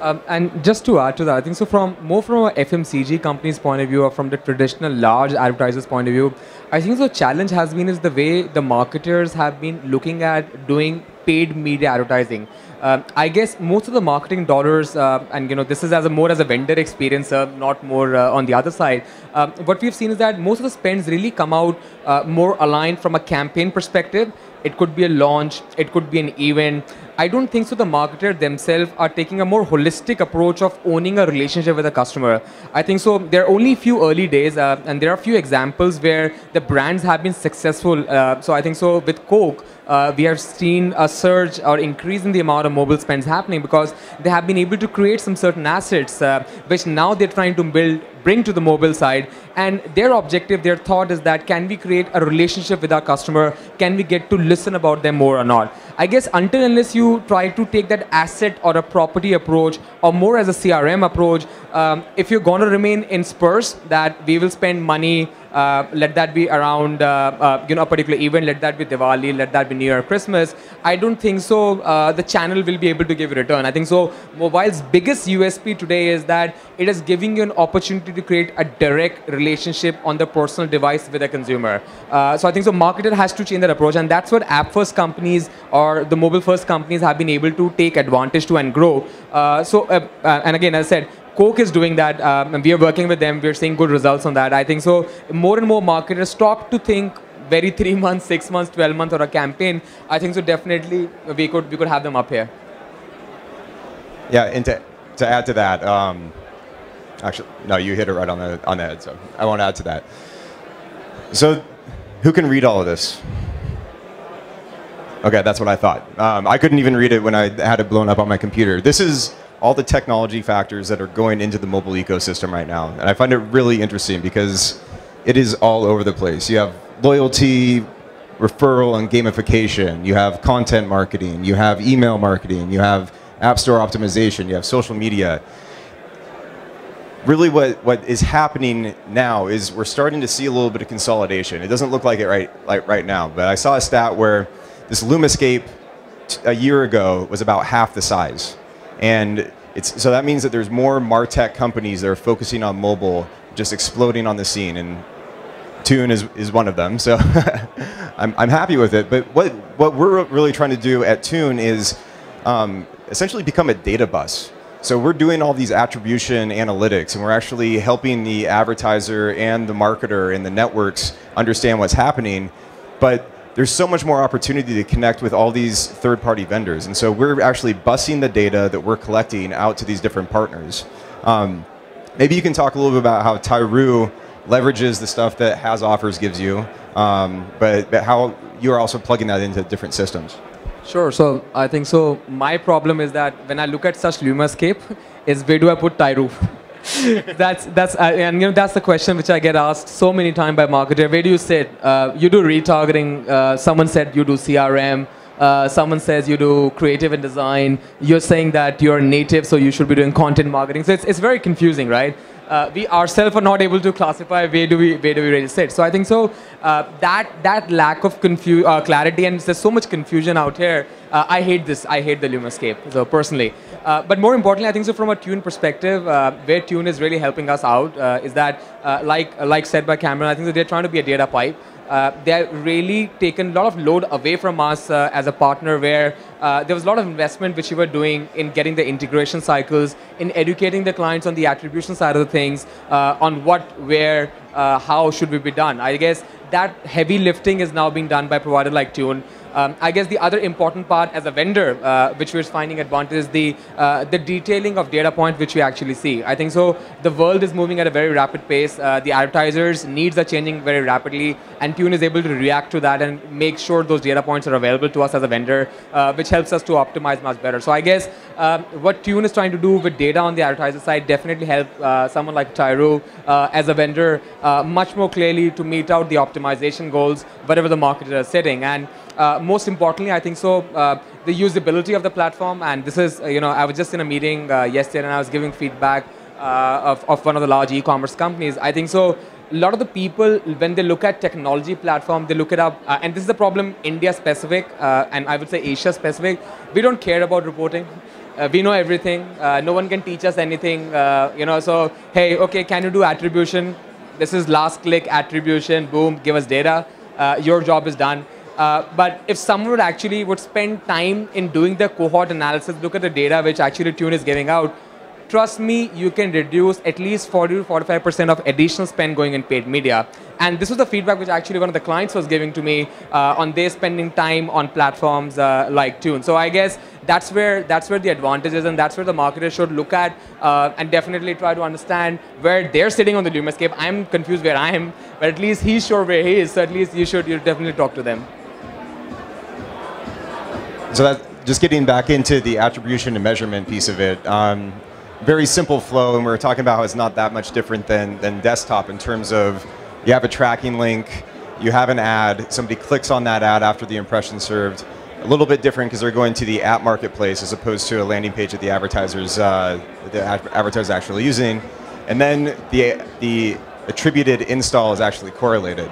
And just to add to that, I think so from a FMCG company's point of view or from the traditional large advertisers' point of view, I think the challenge has been is the way the marketers have been looking at doing paid media advertising. I guess most of the marketing dollars, and this is more as a vendor experience, not more on the other side. What we've seen is that most of the spends really come out more aligned from a campaign perspective. It could be a launch, it could be an event. I don't think so the marketer themselves are taking a more holistic approach of owning a relationship with a customer. I think so there are only a few early days, and there are a few examples where the brands have been successful. So I think so with Coke, we have seen a surge or increase in the amount of mobile spends happening because they have been able to create some certain assets which now they're trying to bring to the mobile side, and their objective, their thought is that can we create a relationship with our customer, can we get to listen about them more or not. I guess until unless you try to take that asset or a property approach or more as a CRM approach, if you're going to remain in spurs that we will spend money, let that be around a particular event, let that be Diwali, let that be New Year, Christmas, I don't think so the channel will be able to give a return. I think so mobile's biggest USP today is that it is giving you an opportunity to create a direct relationship on the personal device with a consumer. So I think so marketer has to change that approach, and that's what app first companies or the mobile first companies have been able to take advantage to and grow. And again, as I said, Coke is doing that, and we are working with them. We're seeing good results on that. I think so more and more marketers stop to think very 3 months, 6 months, 12 months or a campaign. I think so definitely we could have them up here. Yeah, and to add to that, actually, no, you hit it right on the head, so I won't add to that. So who can read all of this? Okay, that's what I thought. I couldn't even read it when I had it blown up on my computer. This is all the technology factors that are going into the mobile ecosystem right now. And I find it really interesting because it is all over the place. You have loyalty, referral, and gamification. You have content marketing. You have email marketing. You have app store optimization. You have social media. Really what is happening now is we're starting to see a little bit of consolidation. It doesn't look like it right now, but I saw a stat where this LumaScape a year ago was about half the size. And so that means that there's more MarTech companies that are focusing on mobile just exploding on the scene, and Tune is one of them. So I'm happy with it. But what we're really trying to do at Tune is essentially become a data bus. So we're doing all these attribution analytics, and we're actually helping the advertiser and the marketer and the networks understand what's happening. But there's so much more opportunity to connect with all these third-party vendors. And so we're actually busing the data that we're collecting out to these different partners. Maybe you can talk a little bit about how Tyroo leverages the stuff that Has Offers gives you, but how you're also plugging that into different systems. Sure. So I think so. My problem is that when I look at such LumaScape, is where do I put Tyroo? And that's the question which I get asked so many times by marketer. Where do you sit? You do retargeting. Someone said you do CRM. Someone says you do creative and design. You're saying that you're native, so you should be doing content marketing. So it's very confusing, right? We ourselves are not able to classify where do we really sit. So I think so that lack of clarity, and there's so much confusion out here. I hate this. I hate the LumaScape. So personally, but more importantly, I think so from a Tune perspective, where Tune is really helping us out is that like said by Cameron, I think that they're trying to be a data pipe. They're really taken a lot of load away from us as a partner, where there was a lot of investment which we were doing in getting the integration cycles, in educating the clients on the attribution side of the things, on what, where, how should we be done. I guess that heavy lifting is now being done by provider like Tune. I guess the other important part as a vendor, which we're finding advantage, is the detailing of data points which we actually see. I think so. The world is moving at a very rapid pace. The advertisers' needs are changing very rapidly, and Tune is able to react to that and make sure those data points are available to us as a vendor, which helps us to optimize much better. So I guess what Tune is trying to do with data on the advertiser side definitely help someone like Tyroo as a vendor much more clearly to meet out the optimization goals wherever the marketer is sitting. And most importantly, I think so, the usability of the platform. And this is, I was just in a meeting yesterday, and I was giving feedback of one of the large e-commerce companies. I think so, a lot of the people, when they look at technology platform, they look it up, and this is the problem India specific, and I would say Asia specific. We don't care about reporting. We know everything. No one can teach us anything. So, hey, okay, can you do attribution? This is last click attribution, boom, give us data. Your job is done. But if someone would spend time in doing the cohort analysis, look at the data which actually Tune is giving out, trust me, you can reduce at least 40 to 45% of additional spend going in paid media. And this was the feedback which actually one of the clients was giving to me on their spending time on platforms like Tune. So I guess that's where the advantage is, and that's where the marketer should look at and definitely try to understand where they're sitting on the LumaScape. I'm confused where I am, but at least he's sure where he is. So at least you definitely talk to them. So that, just getting back into the attribution and measurement piece of it, very simple flow, and we were talking about how it's not that much different than desktop in terms of you have a tracking link, you have an ad, somebody clicks on that ad after the impression served. A little bit different because they're going to the app marketplace as opposed to a landing page that the advertiser's actually using, and then the attributed install is actually correlated.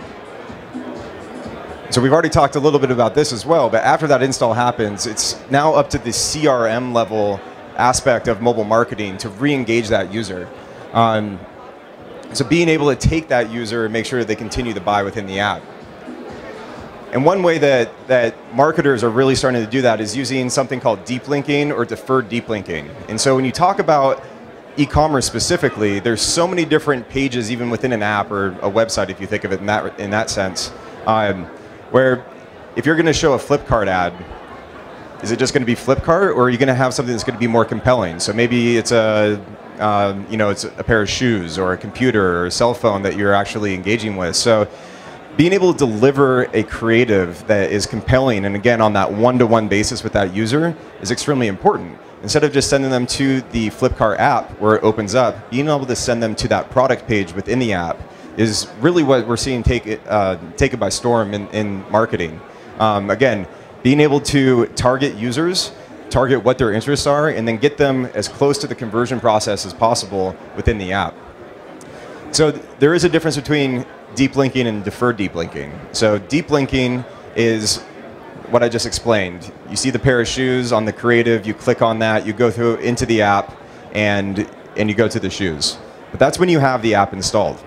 So we've already talked a little bit about this as well, but after that install happens, it's now up to the CRM level aspect of mobile marketing to re-engage that user. So being able to take that user and make sure they continue to buy within the app. And one way that marketers are really starting to do that is using something called deep linking or deferred deep linking. And so when you talk about e-commerce specifically, there's so many different pages even within an app or a website, if you think of it in that sense, where if you're going to show a Flipkart ad, is it just going to be Flipkart, or are you going to have something that's going to be more compelling? So maybe it's it's a pair of shoes or a computer or a cell phone that you're actually engaging with. So being able to deliver a creative that is compelling, and again on that one-to-one basis with that user, is extremely important. Instead of just sending them to the Flipkart app where it opens up, being able to send them to that product page within the app is really what we're seeing take it by storm in marketing. Again, being able to target users, target what their interests are, and then get them as close to the conversion process as possible within the app. So there is a difference between deep linking and deferred deep linking. So deep linking is what I just explained. You see the pair of shoes on the creative, you click on that, you go through into the app, and you go to the shoes. But that's when you have the app installed.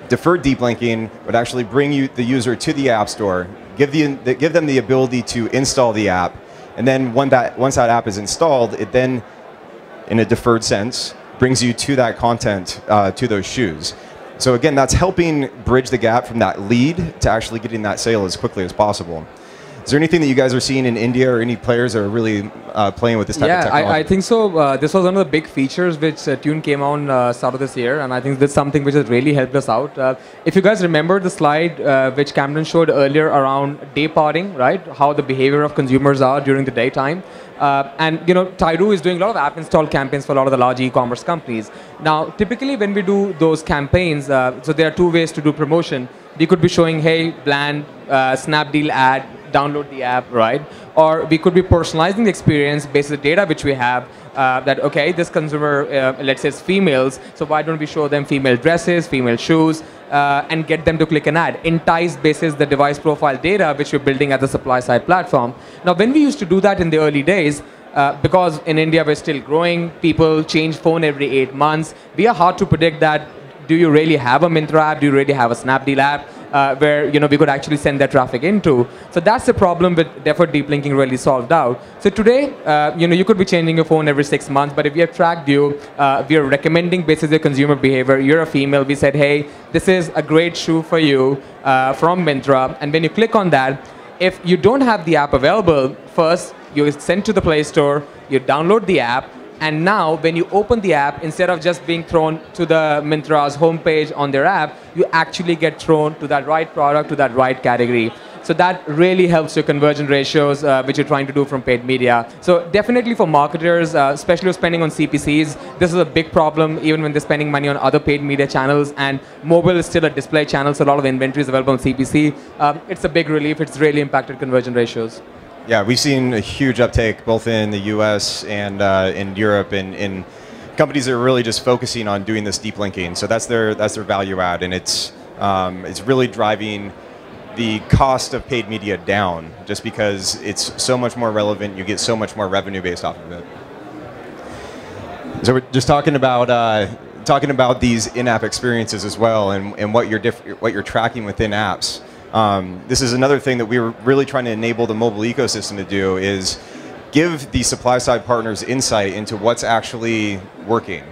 Deferred deep linking would actually bring the user to the App Store, give them the ability to install the app, and then once that app is installed, it then, in a deferred sense, brings you to that content, to those shoes. So again, that's helping bridge the gap from that lead to actually getting that sale as quickly as possible. Is there anything that you guys are seeing in India or any players that are really playing with this type of technology? Yeah, I think so. This was one of the big features which Tune came on start of this year, and I think that's something which has really helped us out. If you guys remember the slide which Cameron showed earlier around day parting, right? How the behavior of consumers are during the daytime. And Tyroo is doing a lot of app install campaigns for a lot of the large e-commerce companies. Now, typically when we do those campaigns, so there are two ways to do promotion. We could be showing, hey, bland Snapdeal ad, download the app, right? Or we could be personalizing the experience based on the data which we have, that, okay, this consumer, let's say it's females, so why don't we show them female dresses, female shoes, and get them to click an ad. Entice basis the device profile data which we're building at the supply side platform. Now, when we used to do that in the early days, because in India we're still growing, people change phone every 8 months, we are hard to predict that, do you really have a Myntra app, do you really have a Snapdeal app, where we could actually send that traffic into. So that's the problem with deferred deep linking really solved out. So today, you could be changing your phone every 6 months, but if we have tracked you, we are recommending based on your consumer behavior. You're a female. We said, hey, this is a great shoe for you from Myntra. And when you click on that, if you don't have the app available, first you send to the Play Store, you download the app, and now, when you open the app, instead of just being thrown to the Myntra's homepage on their app, you actually get thrown to that right product, to that right category. So that really helps your conversion ratios, which you're trying to do from paid media. So definitely for marketers, especially who are spending on CPCs, this is a big problem, even when they're spending money on other paid media channels. And mobile is still a display channel, so a lot of inventory is available on CPC. It's a big relief. It's really impacted conversion ratios. Yeah, we've seen a huge uptake both in the US and in Europe in companies that are really just focusing on doing this deep linking. So that's their value add, and it's really driving the cost of paid media down just because it's so much more relevant. You get so much more revenue based off of it. So we're just talking about these in-app experiences as well, and what you're tracking within apps. This is another thing that we were really trying to enable the mobile ecosystem to do, is give the supply side partners insight into what's actually working.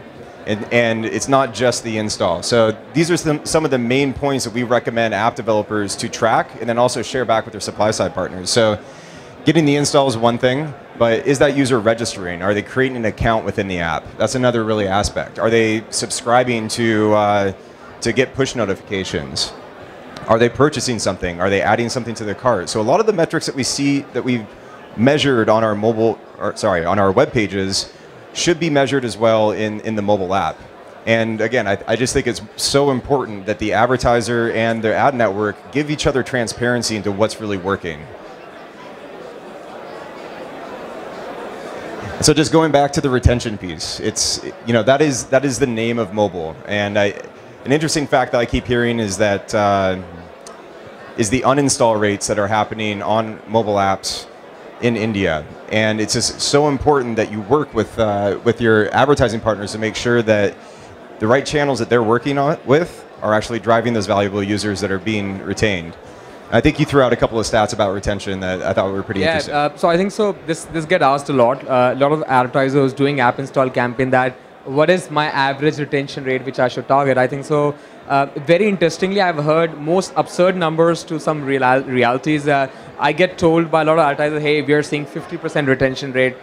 And it's not just the install. So these are some of the main points that we recommend app developers to track and then also share back with their supply side partners. So getting the install is one thing, but is that user registering? Are they creating an account within the app? That's another really aspect. Are they subscribing to get push notifications? Are they purchasing something? Are they adding something to their cart? So a lot of the metrics that we see that we've measured on our on our web pages should be measured as well in the mobile app. And again, I just think it's so important that the advertiser and the ad network give each other transparency into what's really working. So just going back to the retention piece, it's that is the name of mobile. And an interesting fact that I keep hearing is that is the uninstall rates that are happening on mobile apps in India. And it's just so important that you work with your advertising partners to make sure that the right channels that they're working with are actually driving those valuable users that are being retained. I think you threw out a couple of stats about retention that I thought were pretty interesting. So I think so. This get asked a lot. A lot of advertisers doing app install campaign that what is my average retention rate which I should target? I think so. Very interestingly, I've heard most absurd numbers to some realities. I get told by a lot of advertisers, hey, we are seeing 50% retention rate.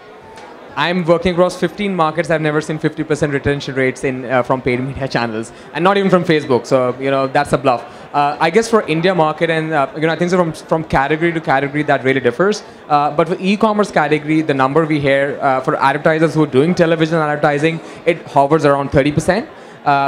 I'm working across 15 markets. I've never seen 50% retention rates from paid media channels, and not even from Facebook. So that's a bluff. I guess for India market, and I think so from category to category that really differs. But for e-commerce category, the number we hear for advertisers who are doing television advertising, it hovers around 30%.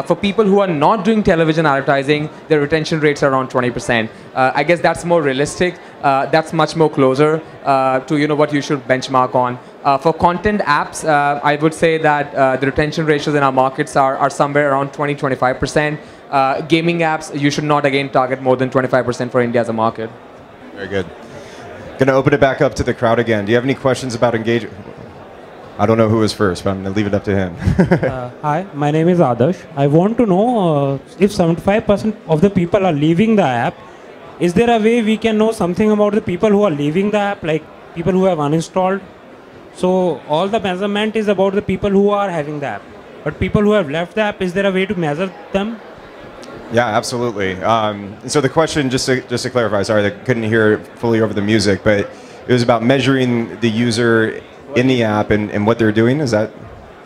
For people who are not doing television advertising, their retention rates are around 20%. I guess that's more realistic. That's much more closer to what you should benchmark on. For content apps, I would say that the retention ratios in our markets are somewhere around 20-25%. Gaming apps, you should not again target more than 25% for India as a market. Very good. Going to open it back up to the crowd again. Do you have any questions about engagement? I don't know who was first, but I'm going to leave it up to him. Hi, my name is Adarsh. I want to know if 75% of the people are leaving the app, is there a way we can know something about the people who are leaving the app, like people who have uninstalled? So all the measurement is about the people who are having the app. But people who have left the app, is there a way to measure them? Yeah, absolutely. So the question, just to clarify, sorry, I couldn't hear it fully over the music, but it was about measuring the user in the app and what they're doing. Is that?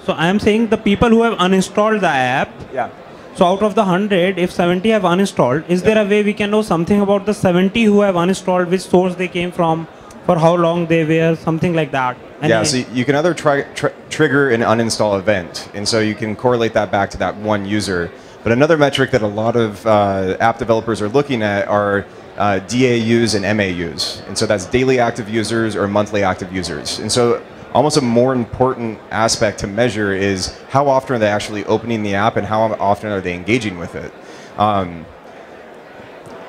So I am saying the people who have uninstalled the app. Yeah. So out of the 100, if 70 have uninstalled, is there a way we can know something about the 70 who have uninstalled, which source they came from, for how long they were, something like that? Yeah, so you can either trigger an uninstall event, and so you can correlate that back to that one user. But another metric that a lot of app developers are looking at are DAUs and MAUs. And so that's daily active users or monthly active users. And so almost a more important aspect to measure is how often are they actually opening the app and how often are they engaging with it.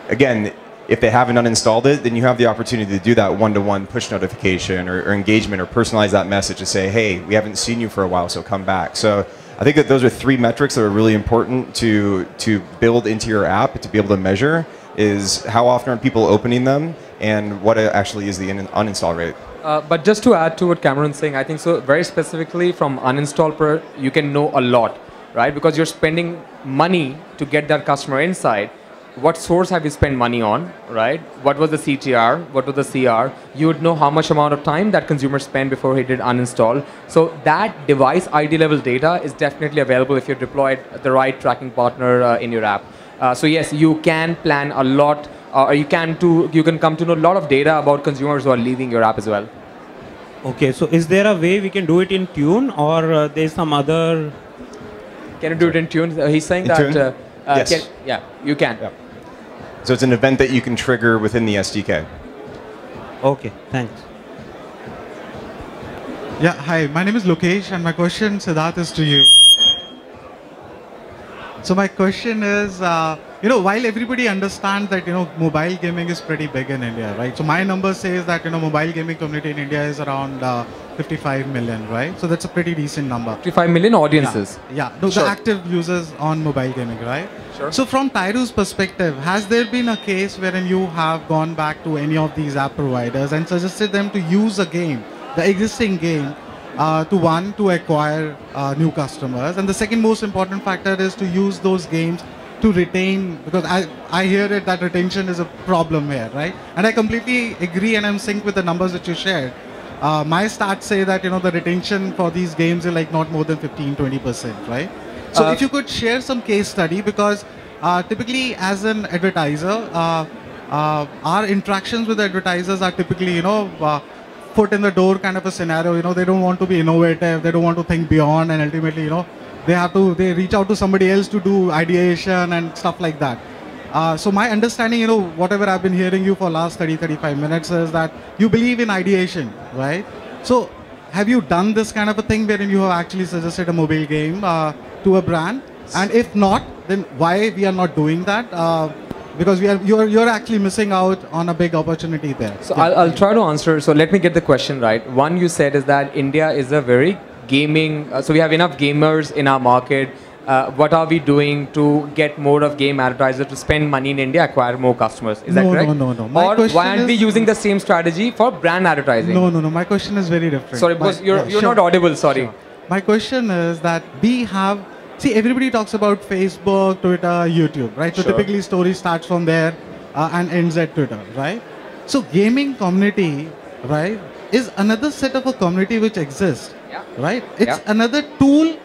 Again, if they haven't uninstalled it, then you have the opportunity to do that one-to-one push notification or engagement or personalize that message to say, hey, we haven't seen you for a while, so come back. So I think that those are three metrics that are really important to build into your app to be able to measure is how often are people opening them and what actually is the uninstall rate. But just to add to what Cameron's saying, I think so very specifically from uninstall you can know a lot, right? Because you're spending money to get that customer inside. What source have you spent money on, right? What was the CTR? What was the CR? You would know how much amount of time that consumer spent before he did uninstall. So that device ID level data is definitely available if you deployed the right tracking partner in your app. So yes, you can plan a lot, or you can come to know a lot of data about consumers who are leaving your app as well. Okay, so is there a way we can do it in tune, or there's some other? Can you do it in tune? He's saying that. Yes. Yeah, you can. Yeah. So it's an event that you can trigger within the SDK. Okay, thanks. Yeah, hi, my name is Lokesh and my question, Siddharth, is to you. So my question is, while everybody understands that, mobile gaming is pretty big in India, right? So my number says that, mobile gaming community in India is around 55 million, right? So that's a pretty decent number. 55 million audiences. Yeah, no, sure. The active users on mobile gaming, right? Sure. So from Tyroo's perspective, has there been a case wherein you have gone back to any of these app providers and suggested them to use a game, the existing game, to acquire new customers? And the second most important factor is to use those games to retain, because I hear it that retention is a problem here, right? And I completely agree and I'm synced with the numbers that you shared. My stats say that, the retention for these games is like not more than 15-20%, right? So if you could share some case study, because typically as an advertiser, our interactions with advertisers are typically, foot in the door kind of a scenario. They don't want to be innovative, they don't want to think beyond, and ultimately, they reach out to somebody else to do ideation and stuff like that. So my understanding, whatever I've been hearing you for last 30-35 minutes is that you believe in ideation, right? So have you done this kind of a thing wherein you have actually suggested a mobile game to a brand? And if not, then why we are not doing that? Because you're actually missing out on a big opportunity there. So yeah. I'll try to answer. So let me get the question right. One, you said is that India is a very gaming, so we have enough gamers in our market. What are we doing to get more of game advertisers to spend money in India, acquire more customers? Is that correct? No. Or why aren't we using the same strategy for brand advertising? No. My question is very different. Sorry, because you're not audible, sorry. Sure. My question is that we have, everybody talks about Facebook, Twitter, YouTube, right? So Sure. typically story starts from there and ends at Twitter, right? So gaming community, right, is another set of a community which exists, right? It's another tool,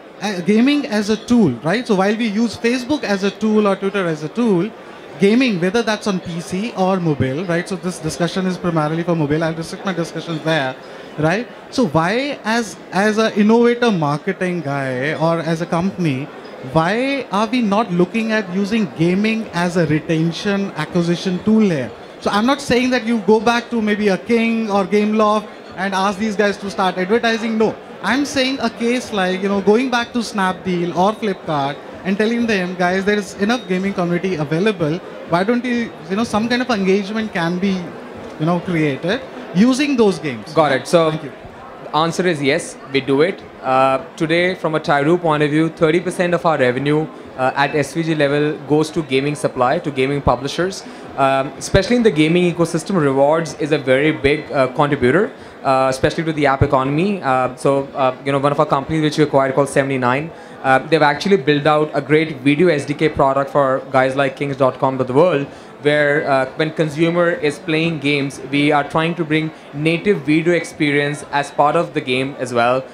gaming as a tool, right? So while we use Facebook as a tool or Twitter as a tool, gaming, whether that's on PC or mobile, right? So this discussion is primarily for mobile. I'll restrict my discussions there, right? So why, as an innovator marketing guy or as a company, why are we not looking at using gaming as a retention acquisition tool here? So I'm not saying that you go back to maybe a King or Gameloft and ask these guys to start advertising. No, I'm saying a case like, going back to Snapdeal or Flipkart and telling them, guys, there is enough gaming community available. Why don't you, some kind of engagement can be, created using those games. Got it. So the answer is yes, we do it. Today, from a Tyroo point of view, 30% of our revenue at SVG level goes to gaming supply, to gaming publishers. Especially in the gaming ecosystem, rewards is a very big contributor, especially to the app economy. One of our companies which we acquired called 79, they've actually built out a great video SDK product for guys like kings.com of the world, where when consumer is playing games, we are trying to bring native video experience as part of the game as well,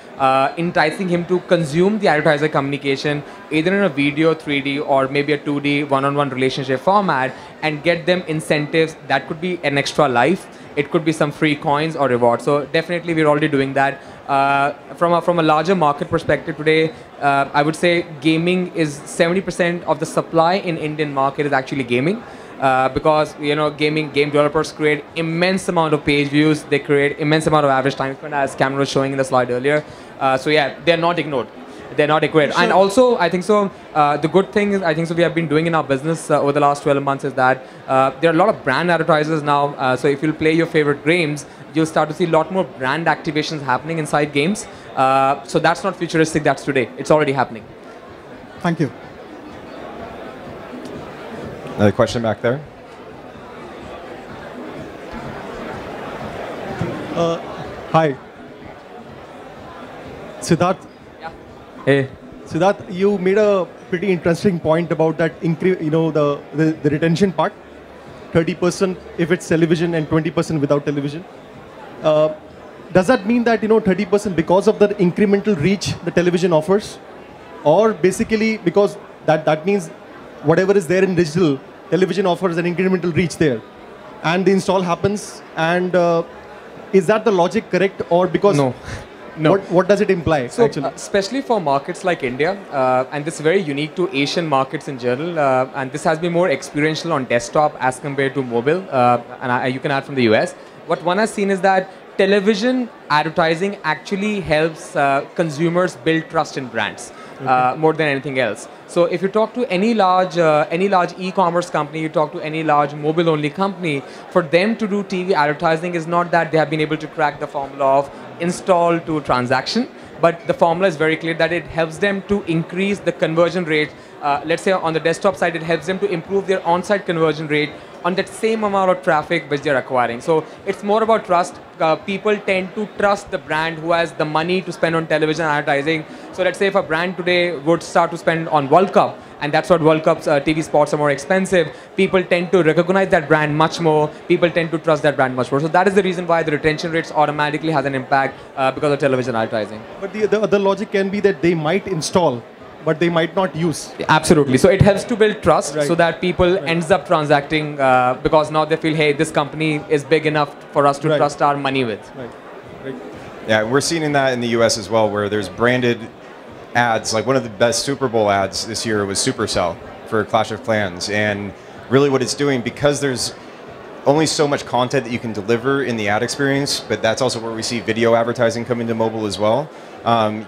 enticing him to consume the advertiser communication either in a video, 3D, or maybe a 2D one-on-one relationship format, and get them incentives. That could be an extra life. It could be some free coins or rewards. So definitely we're already doing that. From a larger market perspective today, I would say gaming is 70% of the supply in Indian market is actually gaming. Because game developers create immense amount of page views, they create immense amount of average time spent, as Cameron was showing in the slide earlier. So yeah, they're not ignored. They're not ignored. Sure. And also, I think so. The good thing is, I think so, we have been doing in our business over the last 12 months is that there are a lot of brand advertisers now. So if you'll play your favorite games, you'll start to see a lot more brand activations happening inside games. So that's not futuristic. That's today. It's already happening. Thank you. Another question back there. Hi. Siddharth. Yeah. Hey. Siddharth, you made a pretty interesting point about that the retention part. 30% if it's television and 20% without television. Does that mean that 30% because of the incremental reach the television offers, or basically because that means whatever is there in digital, television offers an incremental reach there, and the install happens, and is that the logic correct, or because no. What does it imply? So, actually? Especially for markets like India, and this is very unique to Asian markets in general, and this has been more experiential on desktop as compared to mobile, and you can add from the US. What one has seen is that television advertising actually helps consumers build trust in brands. More than anything else. So if you talk to any large e-commerce company, you talk to any large mobile-only company, for them to do TV advertising is not that they have been able to crack the formula of install to transaction, but the formula is very clear that it helps them to increase the conversion rate. Let's say on the desktop side, it helps them to improve their on-site conversion rate on that same amount of traffic which they're acquiring. So it's more about trust. People tend to trust the brand who has the money to spend on television advertising. So let's say if a brand today would start to spend on World Cup, and that's what World Cup's TV spots are more expensive, people tend to recognize that brand much more. People tend to trust that brand much more. So that is the reason why the retention rates automatically has an impact because of television advertising. But the other logic can be that they might install, but they might not use. Absolutely. So it helps to build trust, right, so that people ends up transacting because now they feel, hey, this company is big enough for us to trust our money with. Right. Yeah, we're seeing that in the US as well, where there's branded ads. Like one of the best Super Bowl ads this year was Supercell for Clash of Clans. And really what it's doing, because there's only so much content that you can deliver in the ad experience, but that's also where we see video advertising come into mobile as well.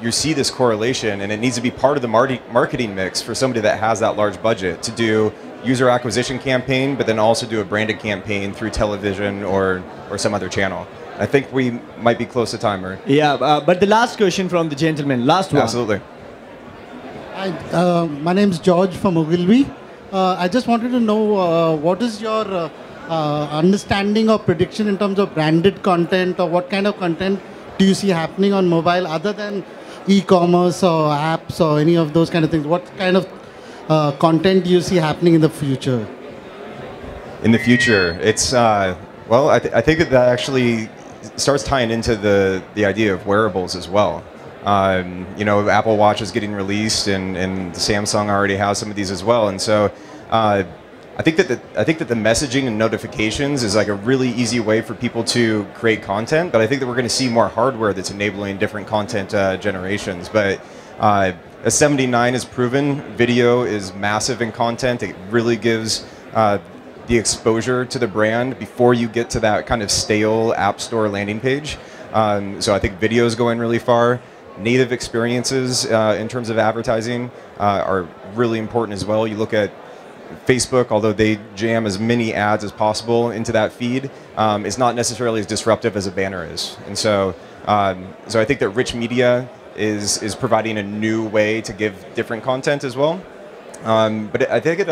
You see this correlation, and it needs to be part of the marketing mix for somebody that has that large budget to do user acquisition campaign, but then also do a branded campaign through television or some other channel. I think we might be close to time, right? Yeah, but the last question from the gentleman, last one. Absolutely. Hi, my name is George from Ogilvy. I just wanted to know what is your understanding or prediction in terms of branded content, or what kind of content do you see happening on mobile other than e-commerce or apps or any of those kind of things? What kind of content do you see happening in the future? In the future, it's, well, I think that actually starts tying into the idea of wearables as well. Apple Watch is getting released, and Samsung already has some of these as well. And so I think that the messaging and notifications is like a really easy way for people to create content, but I think that we're going to see more hardware that's enabling different content generations. But As 79 has proven, video is massive in content. It really gives the exposure to the brand before you get to that kind of stale app store landing page. So I think videos go in really far. Native experiences in terms of advertising are really important as well. You look at Facebook, although they jam as many ads as possible into that feed, it's not necessarily as disruptive as a banner is. And so, so I think that rich media is providing a new way to give different content as well. But I think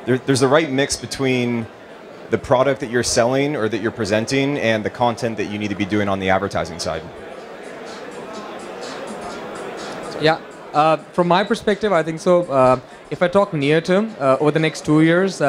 there's the right mix between the product that you're selling or that you're presenting and the content that you need to be doing on the advertising side. Yeah, from my perspective, I think so. If I talk near term, over the next 2 years,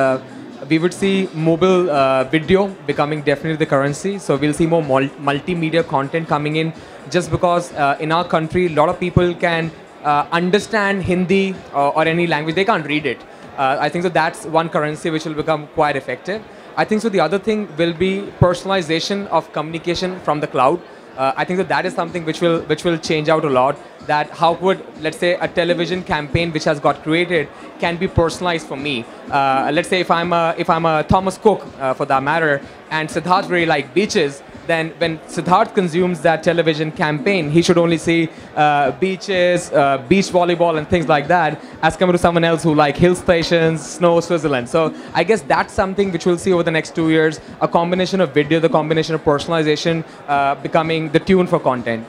we would see mobile video becoming definitely the currency. So we'll see more multimedia content coming in, just because in our country, a lot of people can understand Hindi or any language. They can't read it. I think so that's one currency which will become quite effective. I think so the other thing will be personalization of communication from the cloud. I think that is something which will change out a lot. That how would, let's say, a television campaign which has got created can be personalized for me. Let's say if I'm a Thomas Cook for that matter, and Siddharth really like beaches, then when Siddharth consumes that television campaign, he should only see beaches, beach volleyball and things like that, as compared to someone else who like hill stations, snow, Switzerland. So I guess that's something which we'll see over the next 2 years, a combination of video, the combination of personalization becoming the tune for content.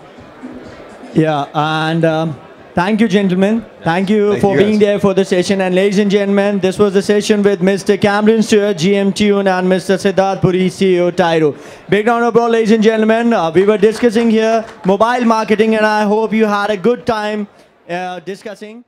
Yeah, and thank you, gentlemen. Thank you for being there for the session. And ladies and gentlemen, this was the session with Mr. Cameron Stewart, GM Tune, and Mr. Siddharth Puri, CEO Tyroo. Big round of applause, ladies and gentlemen. We were discussing here mobile marketing, and I hope you had a good time discussing.